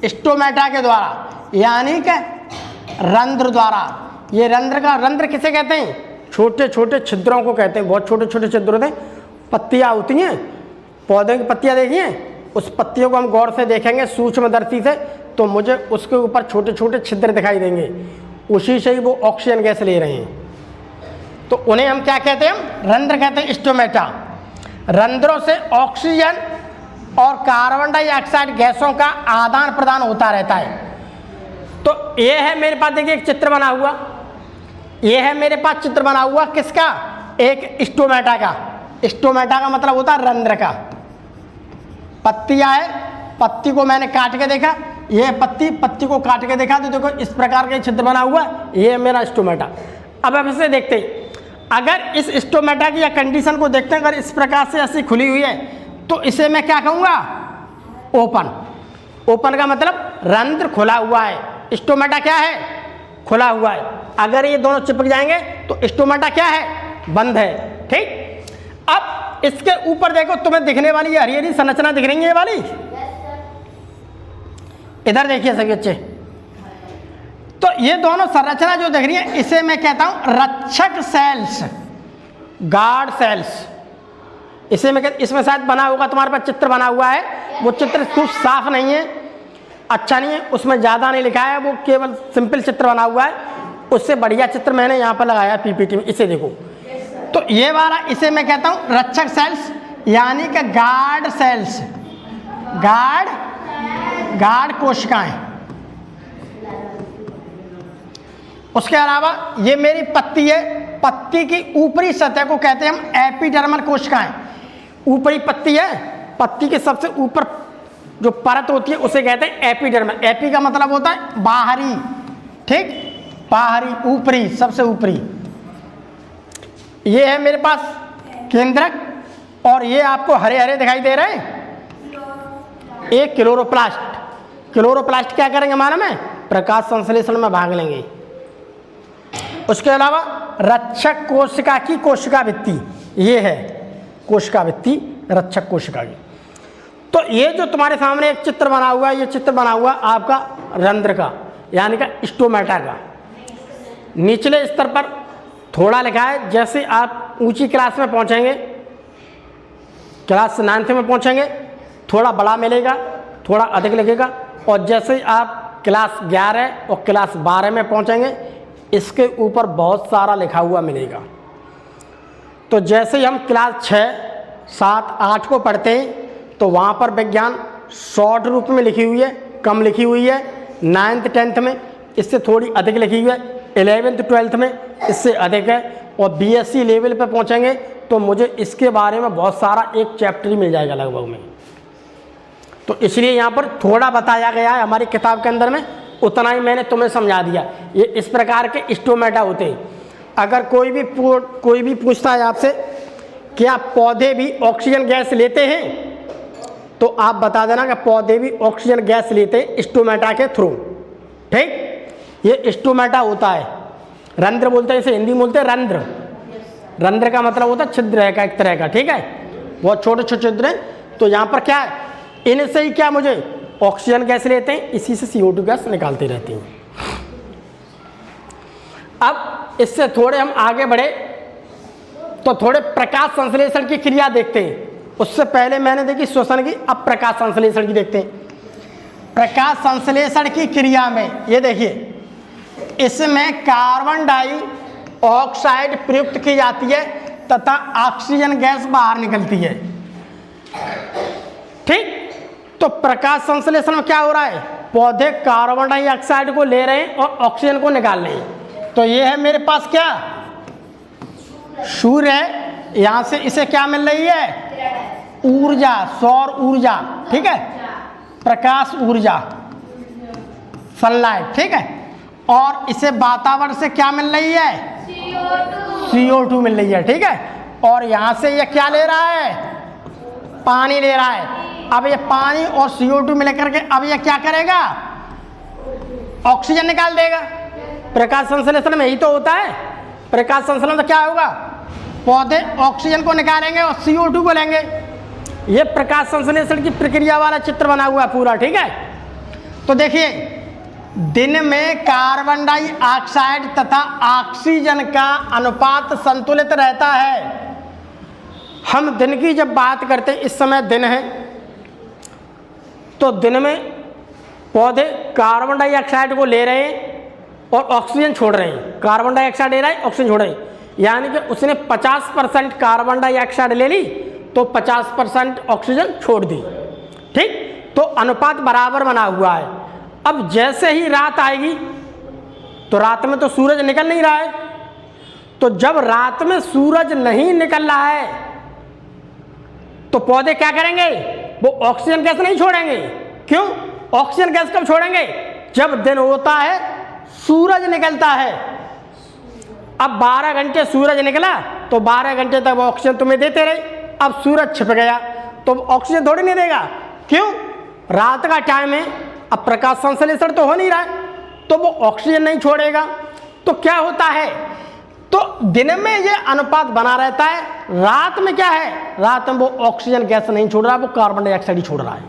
S1: स्टोमेटा के द्वारा, यानी कि रंध्र द्वारा। ये रंध्र किसे कहते हैं, छोटे छोटे छिद्रों को कहते हैं। बहुत छोटे छोटे छिद्र होते हैं। पत्तियाँ होती हैं, पौधे की पत्तियाँ देखिए, उस पत्तियों को हम गौर से देखेंगे सूक्ष्मदर्शी से तो मुझे उसके ऊपर छोटे छोटे छिद्र दिखाई देंगे। उसी से ही वो ऑक्सीजन गैस ले रहे हैं। तो उन्हें हम क्या कहते हैं, हम रंध्र कहते हैं, स्टोमेटा। रंध्रों से ऑक्सीजन और कार्बन डाइऑक्साइड गैसों का आदान प्रदान होता रहता है। तो ये है मेरे पास देखिए एक चित्र बना हुआ, ये है मेरे पास चित्र बना हुआ किसका, एक स्टोमेटा का। स्टोमेटा का मतलब होता है रंध्र का। पत्तियाँ है, पत्ती को मैंने काट के देखा, ये पत्ती को काट के देखा तो देखो इस प्रकार का छिद्र बना हुआ, ये है मेरा स्टोमेटा। अब इसे देखते हैं, अगर इस स्टोमेटा की या कंडीशन को देखते हैं, अगर इस प्रकार से ऐसी खुली हुई है तो इसे मैं क्या कहूँगा, ओपन। ओपन का मतलब रंध्र खुला हुआ है, स्टोमेटा क्या है, खुला हुआ है। अगर ये दोनों चिपक जाएंगे तो स्टोमेटा क्या है, बंद है। ठीक, अब इसके ऊपर देखो तुम्हें दिखने वाली ये हरी हरी संरचना दिख रही है, ये वाली, इधर देखिए सभी बच्चे। तो ये दोनों संरचना जो दिख रही है इसे मैं कहता हूं रक्षक सेल्स, गार्ड सेल्स। इसे मैं इसमें शायद बना होगा, तुम्हारे पास चित्र बना हुआ है, वो चित्र खूब साफ नहीं है, अच्छा नहीं है, उसमें ज़्यादा नहीं लिखा है, वो केवल सिंपल चित्र बना हुआ है। उससे बढ़िया चित्र मैंने यहाँ पर लगाया PPT में, इसे देखो। तो ये वाला इसे मैं कहता हूँ रक्षक सेल्स, यानी कि गार्ड सेल्स, गार्ड कोशिकाएं। उसके अलावा ये मेरी पत्ती है, पत्ती की ऊपरी सतह को कहते हैं हम एपिडर्मल कोशिकाएं। ऊपरी पत्ती है, पत्ती के सबसे ऊपर जो परत होती है उसे कहते हैं एपिडर्मल। एपी का मतलब होता है बाहरी, ठीक, बाहरी, ऊपरी, सबसे ऊपरी। ये है मेरे पास केंद्रक, और ये आपको हरे हरे दिखाई दे रहे हैं, एक क्लोरोप्लास्ट। क्लोरोप्लास्ट क्या करेंगे मालूम है, प्रकाश संश्लेषण में भाग लेंगे। उसके अलावा रक्षक कोशिका की कोशिका भित्ति, ये है कोशिका भित्ति रक्षक कोशिका की। तो ये जो तुम्हारे सामने एक चित्र बना हुआ है, ये चित्र बना हुआ आपका रंध्र का, यानी का स्टोमेटा का। निचले स्तर पर थोड़ा लिखा है, जैसे आप ऊंची क्लास में पहुंचेंगे, क्लास 9th में पहुंचेंगे, थोड़ा बड़ा मिलेगा, थोड़ा अधिक लगेगा। और जैसे आप क्लास 11 और क्लास 12 में पहुंचेंगे, इसके ऊपर बहुत सारा लिखा हुआ मिलेगा। तो जैसे ही हम क्लास 6, 7, 8 को पढ़ते हैं तो वहाँ पर विज्ञान शॉर्ट रूप में लिखी हुई है, कम लिखी हुई है। 9th 10th में इससे थोड़ी अधिक लिखी हुई है, 11th 12th में इससे अधिक है। और BSc लेवल पे पहुँचेंगे तो मुझे इसके बारे में बहुत सारा एक चैप्टर ही मिल जाएगा लगभग में। तो इसलिए यहाँ पर थोड़ा बताया गया है हमारी किताब के अंदर में, उतना ही मैंने तुम्हें समझा दिया। ये इस प्रकार के स्टोमेटा होते हैं। अगर कोई भी पूछता है आपसे क्या पौधे भी ऑक्सीजन गैस लेते हैं, तो आप बता देना कि पौधे भी ऑक्सीजन गैस लेते हैं स्टोमेटा के थ्रू। ठीक, ये स्टोमेटा होता है, रंध्र बोलते हैं इसे, हिंदी में बोलते हैं रंध्र। रंध्र का मतलब होता है छिद्र है का एक तरह का, ठीक है, बहुत छोटे छोटे छिद्र हैं। तो यहाँ पर क्या है, इनसे ही क्या मुझे ऑक्सीजन गैस लेते हैं, इसी से CO2 गैस निकालते रहते हैं। अब इससे थोड़े हम आगे बढ़े तो थोड़े प्रकाश संश्लेषण की क्रिया देखते हैं। उससे पहले मैंने देखी श्वसन की, अब प्रकाश संश्लेषण की देखते हैं। प्रकाश संश्लेषण की क्रिया में ये देखिए, इसमें कार्बन डाइऑक्साइड प्रयुक्त की जाती है तथा ऑक्सीजन गैस बाहर निकलती है। ठीक, तो प्रकाश संश्लेषण में क्या हो रहा है, पौधे कार्बन डाइऑक्साइड को ले रहे हैं और ऑक्सीजन को निकाल रहे हैं। तो ये है मेरे पास क्या, सूर्य है, यहां से इसे क्या मिल रही है, ऊर्जा, सौर ऊर्जा, ठीक है, प्रकाश ऊर्जा, सनलाइट, ठीक है। और इसे वातावरण से क्या मिल रही है, CO2 मिल रही है, ठीक है। और यहां से ये क्या ले रहा है, पानी ले रहा है। अब ये पानी और CO2 मिल करके अब ये क्या करेगा, ऑक्सीजन निकाल देगा। प्रकाश संश्लेषण में यही तो होता है। प्रकाश संश्लेषण में क्या होगा, पौधे ऑक्सीजन को निकालेंगे और CO2 को लेंगे। ये प्रकाश संश्लेषण की प्रक्रिया वाला चित्र बना हुआ है पूरा, ठीक है। तो देखिए, दिन में कार्बन डाइऑक्साइड तथा ऑक्सीजन का अनुपात संतुलित रहता है। हम दिन की जब बात करते हैं, इस समय दिन है, तो दिन में पौधे कार्बन डाइऑक्साइड को ले रहे हैं और ऑक्सीजन छोड़ रहे हैं। कार्बन डाइऑक्साइड ले रहा है, ऑक्सीजन छोड़ रहे हैं, यानी कि उसने 50% कार्बन डाइऑक्साइड ले ली तो 50% ऑक्सीजन छोड़ दी। ठीक, तो अनुपात बराबर बना हुआ है। अब जैसे ही रात आएगी, तो रात में तो सूरज निकल नहीं रहा है, तो जब रात में सूरज नहीं निकल रहा है तो पौधे क्या करेंगे, वो ऑक्सीजन गैस नहीं छोड़ेंगे। क्यों, ऑक्सीजन गैस कब छोड़ेंगे, जब दिन होता है, सूरज निकलता है। अब 12 घंटे सूरज निकला तो 12 घंटे तक ऑक्सीजन तुम्हें देते रहे। अब सूरज छिप गया तो ऑक्सीजन थोड़ी नहीं देगा। क्यों, रात का टाइम है, अब प्रकाश संश्लेषण तो हो नहीं रहा है, तो वो ऑक्सीजन नहीं छोड़ेगा। तो क्या होता है, तो दिन में ये अनुपात बना रहता है, रात में क्या है, रात में वो ऑक्सीजन गैस नहीं छोड़ रहा, वो कार्बन डाइऑक्साइड ही छोड़ रहा है।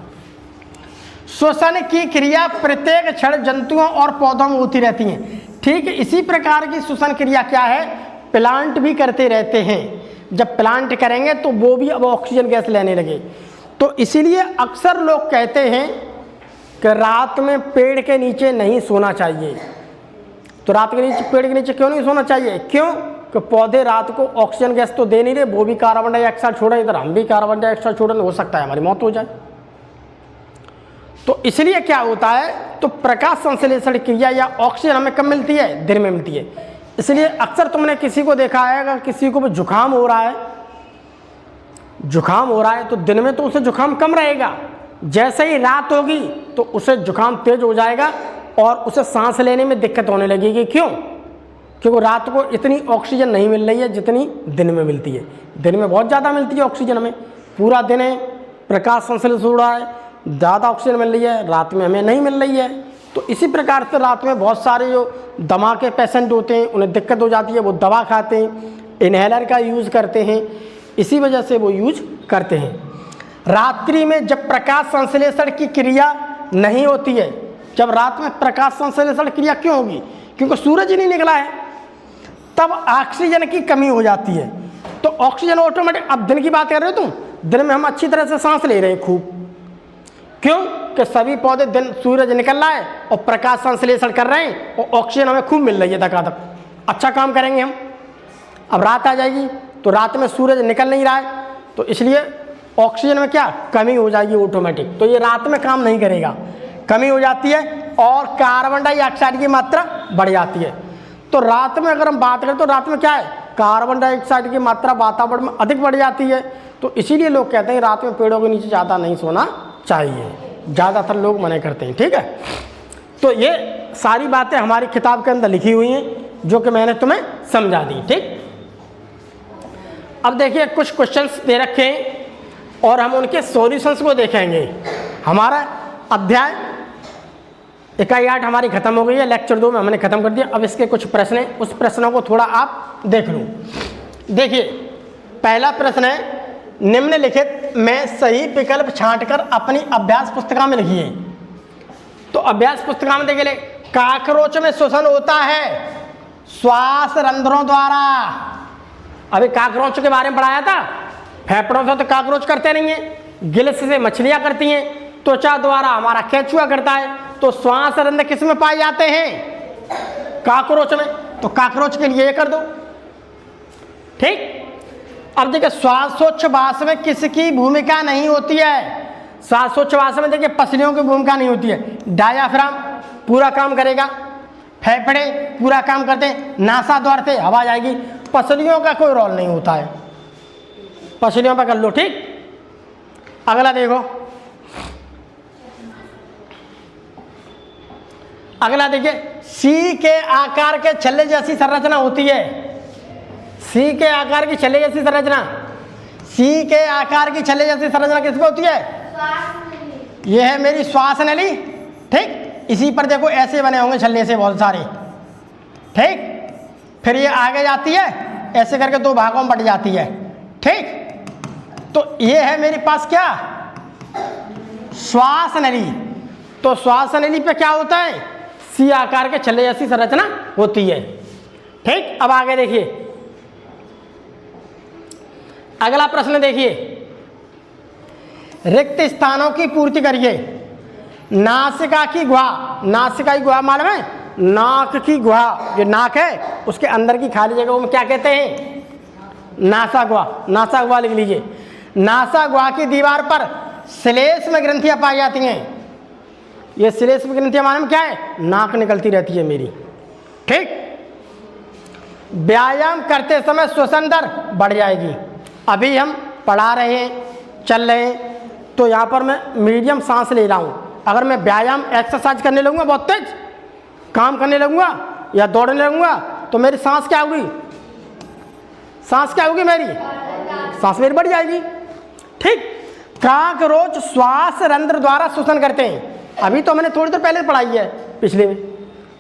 S1: श्वसन की क्रिया प्रत्येक क्षण जंतुओं और पौधों में होती रहती है। ठीक इसी प्रकार की श्वसन क्रिया क्या है, प्लांट भी करते रहते हैं। जब प्लांट करेंगे तो वो भी अब ऑक्सीजन गैस लेने लगे। तो इसीलिए अक्सर लोग कहते हैं कि रात में पेड़ के नीचे नहीं सोना चाहिए। तो रात के नीचे, पेड़ के नीचे क्यों नहीं सोना चाहिए, क्यों कि पौधे रात को ऑक्सीजन गैस तो दे नहीं रहे, वो भी कार्बन डाइऑक्साइड छोड़ रहे, इधर हम भी कार्बन डाइऑक्साइड छोड़ रहे, हो सकता है हमारी मौत हो जाए। तो इसलिए क्या होता है, तो प्रकाश संश्लेषण क्रिया या ऑक्सीजन हमें कब मिलती है, दिन में मिलती है। इसलिए अक्सर तुमने किसी को देखा है, अगर किसी को भी जुकाम हो रहा है, जुकाम हो रहा है तो दिन में तो उसे जुकाम कम रहेगा, जैसे ही रात होगी तो उसे जुकाम तेज हो जाएगा और उसे सांस लेने में दिक्कत होने लगेगी। क्यों, क्योंकि रात को इतनी ऑक्सीजन नहीं मिल रही है जितनी दिन में मिलती है। दिन में बहुत ज़्यादा मिलती है ऑक्सीजन, हमें पूरा दिन है, प्रकाश संश्लेषण हो रहा है, ज़्यादा ऑक्सीजन मिल रही है, रात में हमें नहीं मिल रही है। तो इसी प्रकार से रात में बहुत सारे जो दमा के पेशेंट होते हैं, उन्हें दिक्कत हो जाती है, वो दवा खाते हैं, इनहेलर का यूज़ करते हैं, इसी वजह से वो यूज करते हैं। रात्रि में जब प्रकाश संश्लेषण की क्रिया नहीं होती है, जब रात में प्रकाश संश्लेषण क्रिया क्यों होगी, क्योंकि सूरज ही नहीं निकला है, तब ऑक्सीजन की कमी हो जाती है। तो ऑक्सीजन ऑटोमेटिक, अब दिन की बात कर रहे हो तुम, दिन में हम अच्छी तरह से सांस ले रहे हैं खूब, क्यों कि सभी पौधे, दिन सूरज निकल रहा है और प्रकाश संश्लेषण कर रहे हैं और ऑक्सीजन हमें खूब मिल रही है, धकाधक अच्छा काम करेंगे हम। अब रात आ जाएगी तो रात में सूरज निकल नहीं रहा है, तो इसलिए ऑक्सीजन में क्या कमी हो जाएगी ऑटोमेटिक, तो ये रात में काम नहीं करेगा, कमी हो जाती है और कार्बन डाइऑक्साइड की मात्रा बढ़ जाती है। तो रात में अगर हम बात करें तो रात में क्या है, कार्बन डाइऑक्साइड की मात्रा वातावरण में अधिक बढ़ जाती है। तो इसीलिए लोग कहते हैं रात में पेड़ों के नीचे ज़्यादा नहीं सोना चाहिए। ज़्यादातर लोग मना करते हैं। ठीक है, तो ये सारी बातें हमारी किताब के अंदर लिखी हुई हैं जो कि मैंने तुम्हें समझा दी। ठीक, अब देखिए कुछ क्वेश्चंस दे रखे हैं और हम उनके सॉल्यूशंस को देखेंगे। हमारा अध्याय इकाई 8 हमारी खत्म हो गई है, लेक्चर 2 में हमने खत्म कर दिया। अब इसके कुछ प्रश्न हैं, उस प्रश्नों को थोड़ा आप देख लो। देखिए पहला प्रश्न है, निम्नलिखित में सही विकल्प छांटकर अपनी अभ्यास पुस्तिका में लिखिए। तो अभ्यास पुस्तिका में देखिए, काकरोच में श्वसन होता है श्वास रंध्रों द्वारा। अभी काकरोच के बारे में पढ़ाया था, फेफड़ों से तो काकरोच करते नहीं है, गिल्स से मछलियां करती हैं, त्वचा द्वारा हमारा केंचुआ करता है। तो श्वास रंध्र किस में पाए जाते हैं? काकरोच में। तो काकरोच के लिए ये कर दो। ठीक, अब देखिए श्वासोच्छ्वास में किसकी भूमिका नहीं होती है? श्वासोच्छ्वास में देखिए पसलियों की भूमिका नहीं होती है। डायाफ्राम पूरा काम करेगा, फेफड़े पूरा काम करते हैं, नासा द्वार से हवा जाएगी, पसलियों का कोई रोल नहीं होता है। पसलियों पर कर लो। ठीक, अगला देखो, अगला देखिए, सी के आकार के छल्ले जैसी संरचना होती है। सी के आकार की छल्ले जैसी संरचना, सी के आकार की छल्ले जैसी संरचना किसमें होती है? यह है मेरी श्वास नली। ठीक, इसी पर देखो ऐसे बने होंगे छल्ले से बहुत सारे। ठीक, फिर ये आगे जाती है, ऐसे करके दो भागों में बट जाती है। ठीक, तो ये है मेरे पास क्या? श्वास नली। तो श्वास नली पे क्या होता है? सी आकार के छल्ले जैसी संरचना होती है। ठीक, अब आगे देखिए, अगला प्रश्न देखिए, रिक्त स्थानों की पूर्ति करिए। नासिका की गुहा, नासिका की गुहा मालूम है? नाक की गुहा, जो नाक है उसके अंदर की खाली जगह को क्या कहते हैं? नासा गुहा। नासा गुहा लिख लीजिए। नासा गुहा की दीवार पर श्लेष्म ग्रंथियां पाई जाती हैं। ये श्लेष्म ग्रंथियां मालूम क्या है? नाक निकलती रहती है मेरी। ठीक, व्यायाम करते समय श्वसन दर बढ़ जाएगी। अभी हम पढ़ा रहे हैं, चल रहे हैं, तो यहाँ पर मैं मीडियम सांस ले रहा हूँ। अगर मैं व्यायाम एक्सरसाइज करने लगूंगा, बहुत तेज काम करने लगूंगा या दौड़ने लगूंगा, तो मेरी सांस क्या होगी? सांस क्या होगी मेरी? सांस मेरी बढ़ जाएगी। ठीक, काकरोच श्वास रंध्र द्वारा श्वसन करते हैं। अभी तो मैंने थोड़ी देर पहले पढ़ाई है पिछले में।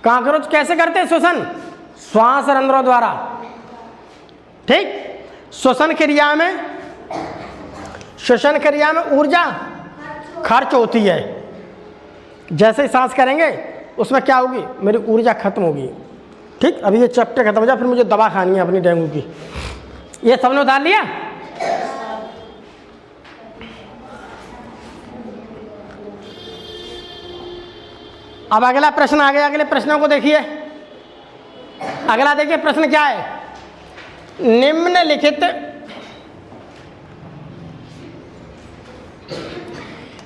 S1: काकरोच कैसे करते हैं श्वसन? श्वास रंध्रों द्वारा। ठीक, श्वसन क्रिया में ऊर्जा खर्च होती है। जैसे ही सांस करेंगे उसमें क्या होगी? मेरी ऊर्जा खत्म होगी। ठीक, अभी ये चैप्टर खत्म हो जाए, फिर मुझे दवा खानी है अपनी डेंगू की। ये सबने उतार लिया? अब अगला प्रश्न आ गया, अगले प्रश्नों को देखिए। अगला देखिए प्रश्न क्या है,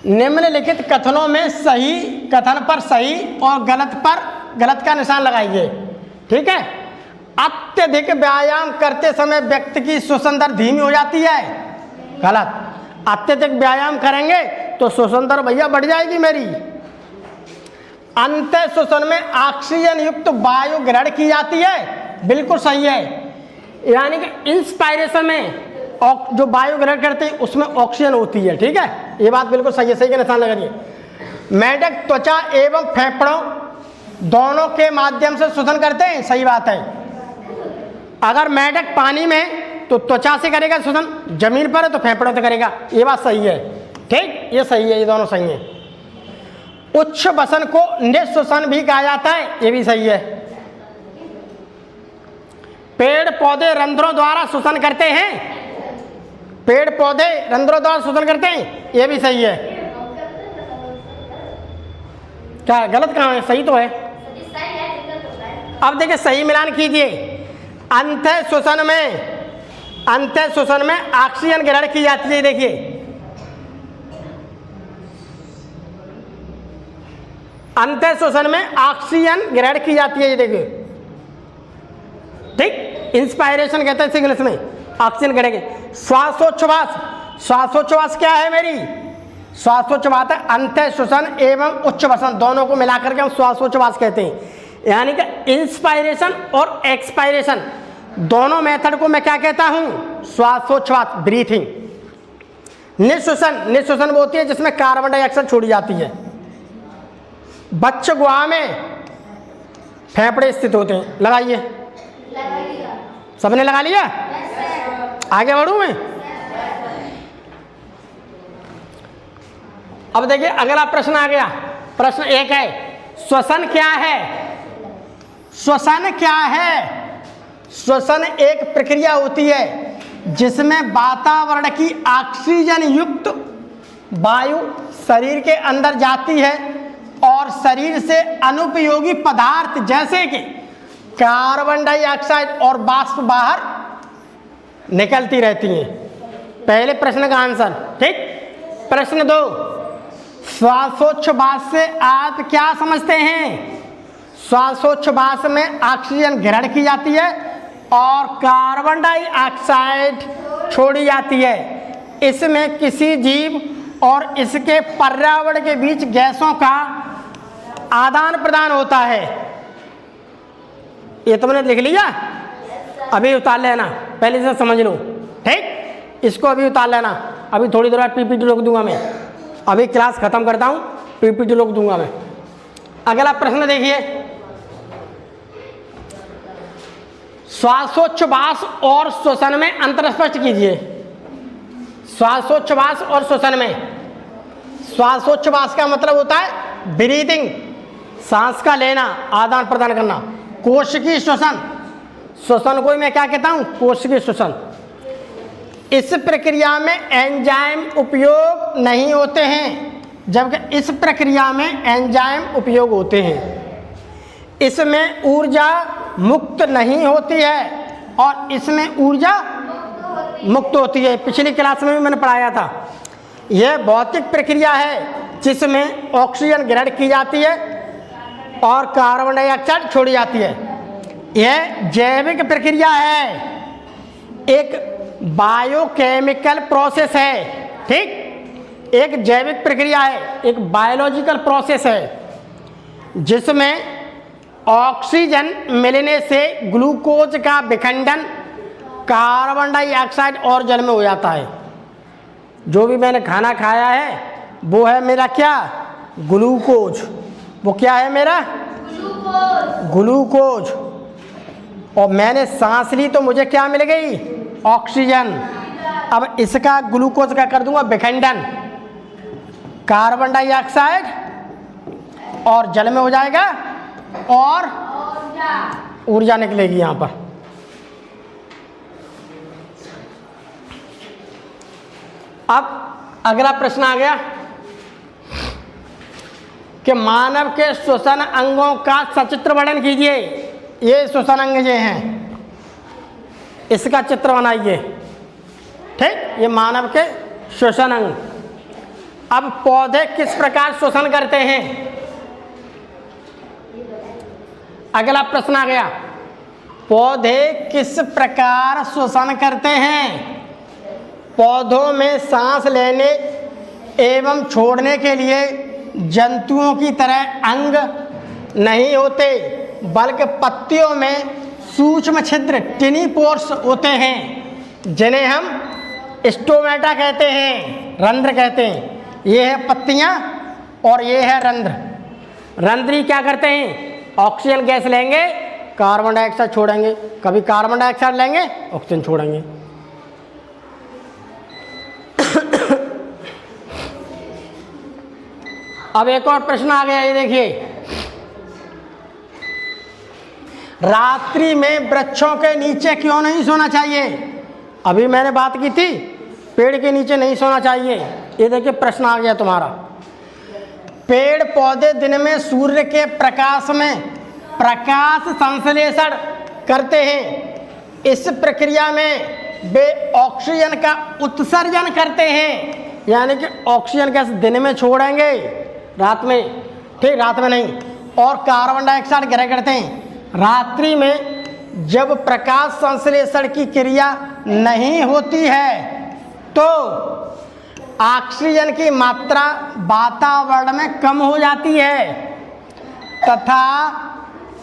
S1: निम्नलिखित कथनों में सही कथन पर सही और गलत पर गलत का निशान लगाइए। ठीक है, अत्यधिक व्यायाम करते समय व्यक्ति की श्वसन दर धीमी हो जाती है। गलत। अत्यधिक व्यायाम करेंगे तो श्वसन दर भैया बढ़ जाएगी मेरी। अंत श्वसन में ऑक्सीजन युक्त वायु ग्रहण की जाती है, बिल्कुल सही है। यानी कि इंस्पायरेशन में जो वायु ग्रहण करते हैं उसमें ऑक्सीजन होती है। ठीक है, ये बात बिल्कुल सही है, सही का निशान लगाइए। मेढक त्वचा एवं फेफड़ों दोनों के माध्यम से श्वसन करते हैं, सही बात है। अगर मेढक पानी में तो त्वचा से करेगा श्वसन, जमीन पर है तो फेफड़ों से करेगा, ये बात सही है। ठीक, ये सही है, ये दोनों सही है। उच्च वसन को निःश्वसन भी कहा जाता है, ये भी सही है। पेड़ पौधे रंध्रों द्वारा श्वसन करते हैं, पेड़ पौधे रंध्रों द्वारा श्वसन करते हैं, ये भी सही है। क्या गलत कहाँ है? सही तो है। अब देखिए सही मिलान कीजिए। अंत श्वसन में ऑक्सीजन ग्रहण की जाती है। देखिए अंत श्वसन में ऑक्सीजन ग्रहण की जाती है, ये देखिए। ठीक, इंस्पायरेशन कहते हैं इंग्लिश में, ऑक्सीजन ग्रहण। श्वासोच्छ्वास, श्वासोच्छ्वास क्या है मेरी? श्वासोच्छ्वास है अंत्य श्वसन एवं उच्च वसन, दोनों को मिलाकर के हम श्वासोच्छ्वास कहते हैं। यानी कि इंस्पायरेशन और एक्सपायरेशन दोनों मेथड को मैं क्या कहता हूं? श्वासोच्छ्वास, ब्रीथिंग। निःश्वसन, निःश्वसन वो होती है जिसमें कार्बन डाइऑक्साइड छोड़ी जाती है। बच्च गुहा में फेफड़े स्थित होते हैं। लगाइए, सबने लगा लिया? आगे बढ़ूं मैं? अब देखिए अगला प्रश्न आ गया। प्रश्न 1 है, श्वसन क्या है? श्वसन क्या है? श्वसन एक प्रक्रिया होती है जिसमें वातावरण की ऑक्सीजन युक्त वायु शरीर के अंदर जाती है और शरीर से अनुपयोगी पदार्थ जैसे कि कार्बन डाइऑक्साइड और वाष्प बाहर निकलती रहती हैं। पहले प्रश्न का आंसर, ठीक। प्रश्न 2, श्वासोच्छ्वास से आप क्या समझते हैं? श्वासोच्छ्वास में ऑक्सीजन ग्रहण की जाती है और कार्बन डाइऑक्साइड छोड़ी जाती है। इसमें किसी जीव और इसके पर्यावरण के बीच गैसों का आदान प्रदान होता है। ये तुमने लिख लिया? अभी उतार लेना, पहले से समझ लो, ठीक। इसको अभी उतार लेना। अभी थोड़ी देर बाद पीपीटी रोक दूंगा मैं। अभी क्लास खत्म करता हूँ, पीपीटी रोक दूंगा मैं। अगला प्रश्न देखिए, श्वासोच्छ्वास और श्वसन में अंतर स्पष्ट कीजिए। श्वासोच्छ्वास और श्वसन में, श्वासोच्छ्वास का मतलब होता है ब्रीदिंग, सांस का लेना, आदान प्रदान करना। कोशिकीय श्वसन, श्वसन को मैं क्या कहता हूं? कोशिकीय श्वसन। इस प्रक्रिया में एंजाइम उपयोग नहीं होते हैं, जबकि इस प्रक्रिया में एंजाइम उपयोग होते हैं। इसमें ऊर्जा मुक्त नहीं होती है और इसमें ऊर्जा मुक्त होती है। पिछली क्लास में भी मैंने पढ़ाया था। यह भौतिक प्रक्रिया है जिसमें ऑक्सीजन ग्रहण की जाती है और कार्बन डाइऑक्साइड छोड़ी जाती है। यह जैविक प्रक्रिया है, एक बायोकेमिकल प्रोसेस है, ठीक। एक जैविक प्रक्रिया है, एक बायोलॉजिकल प्रोसेस है जिसमें ऑक्सीजन मिलने से ग्लूकोज का विखंडन कार्बन डाइऑक्साइड और जल में हो जाता है। जो भी मैंने खाना खाया है वो है मेरा क्या? ग्लूकोज। वो क्या है मेरा? ग्लूकोज। और मैंने सांस ली तो मुझे क्या मिल गई? ऑक्सीजन। अब इसका ग्लूकोज का कर दूंगा विखंडन, कार्बन डाइऑक्साइड और जल में हो जाएगा और ऊर्जा निकलेगी यहां पर। अब अगला प्रश्न आ गया कि मानव के श्वसन अंगों का सचित्र वर्णन कीजिए। ये श्वसन अंग ये हैं, इसका चित्र बनाइए, ठीक। ये मानव के श्वसन अंग। अब पौधे किस प्रकार श्वसन करते हैं? अगला प्रश्न आ गया, पौधे किस प्रकार श्वसन करते हैं? पौधों में सांस लेने एवं छोड़ने के लिए जंतुओं की तरह अंग नहीं होते, बल्कि पत्तियों में सूक्ष्म छिद्र टिनी पोर्स होते हैं जिन्हें हम स्टोमेटा कहते हैं, रंध्र कहते हैं। ये है पत्तियां और ये है रंध्र। रंध्री क्या करते हैं? ऑक्सीजन गैस लेंगे, कार्बन डाइऑक्साइड छोड़ेंगे, कभी कार्बन डाइऑक्साइड लेंगे, ऑक्सीजन छोड़ेंगे। अब एक और प्रश्न आ गया, ये देखिए, रात्रि में वृक्षों के नीचे क्यों नहीं सोना चाहिए? अभी मैंने बात की थी पेड़ के नीचे नहीं सोना चाहिए। ये देखिए प्रश्न आ गया तुम्हारा। पेड़ पौधे दिन में सूर्य के प्रकाश में प्रकाश संश्लेषण करते हैं। इस प्रक्रिया में वे ऑक्सीजन का उत्सर्जन करते हैं, यानी कि ऑक्सीजन गैस दिन में छोड़ेंगे, रात में, ठीक, रात में नहीं, और कार्बन डाइऑक्साइड ग्रहण करते हैं। रात्रि में जब प्रकाश संश्लेषण की क्रिया नहीं होती है तो ऑक्सीजन की मात्रा वातावरण में कम हो जाती है तथा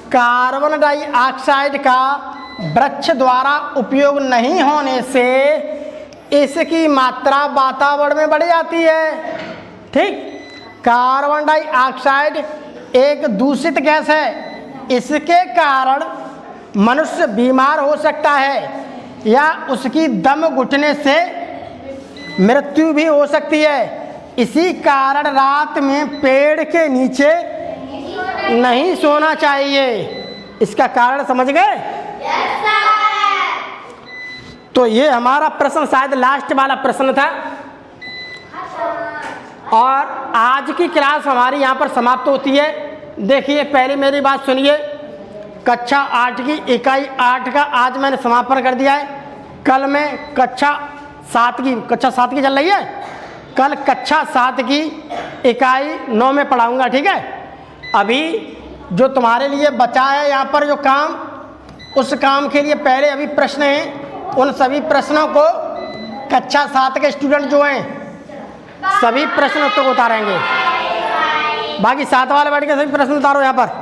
S1: कार्बन डाइऑक्साइड का वृक्ष द्वारा उपयोग नहीं होने से इसकी मात्रा वातावरण में बढ़ जाती है। ठीक, कार्बन डाइऑक्साइड एक दूषित गैस है, इसके कारण मनुष्य बीमार हो सकता है या उसकी दम घुटने से मृत्यु भी हो सकती है। इसी कारण रात में पेड़ के नीचे नहीं सोना चाहिए। इसका कारण समझ गए? तो ये हमारा प्रश्न शायद लास्ट वाला प्रश्न था और आज की क्लास हमारी यहाँ पर समाप्त होती है। देखिए, पहले मेरी बात सुनिए। कक्षा 8 की इकाई 8 का आज मैंने समापन कर दिया है। कल मैं कक्षा 7 की चल रही है, कल कक्षा 7 की इकाई 9 में पढ़ाऊंगा। ठीक है, अभी जो तुम्हारे लिए बचा है यहाँ पर जो काम, उस काम के लिए पहले अभी प्रश्न हैं, उन सभी प्रश्नों को कक्षा 7 के स्टूडेंट जो हैं सभी प्रश्न उत्तर उतारेंगे। बाकी 7 वाले बैठ के सभी प्रश्न उतारो यहाँ पर।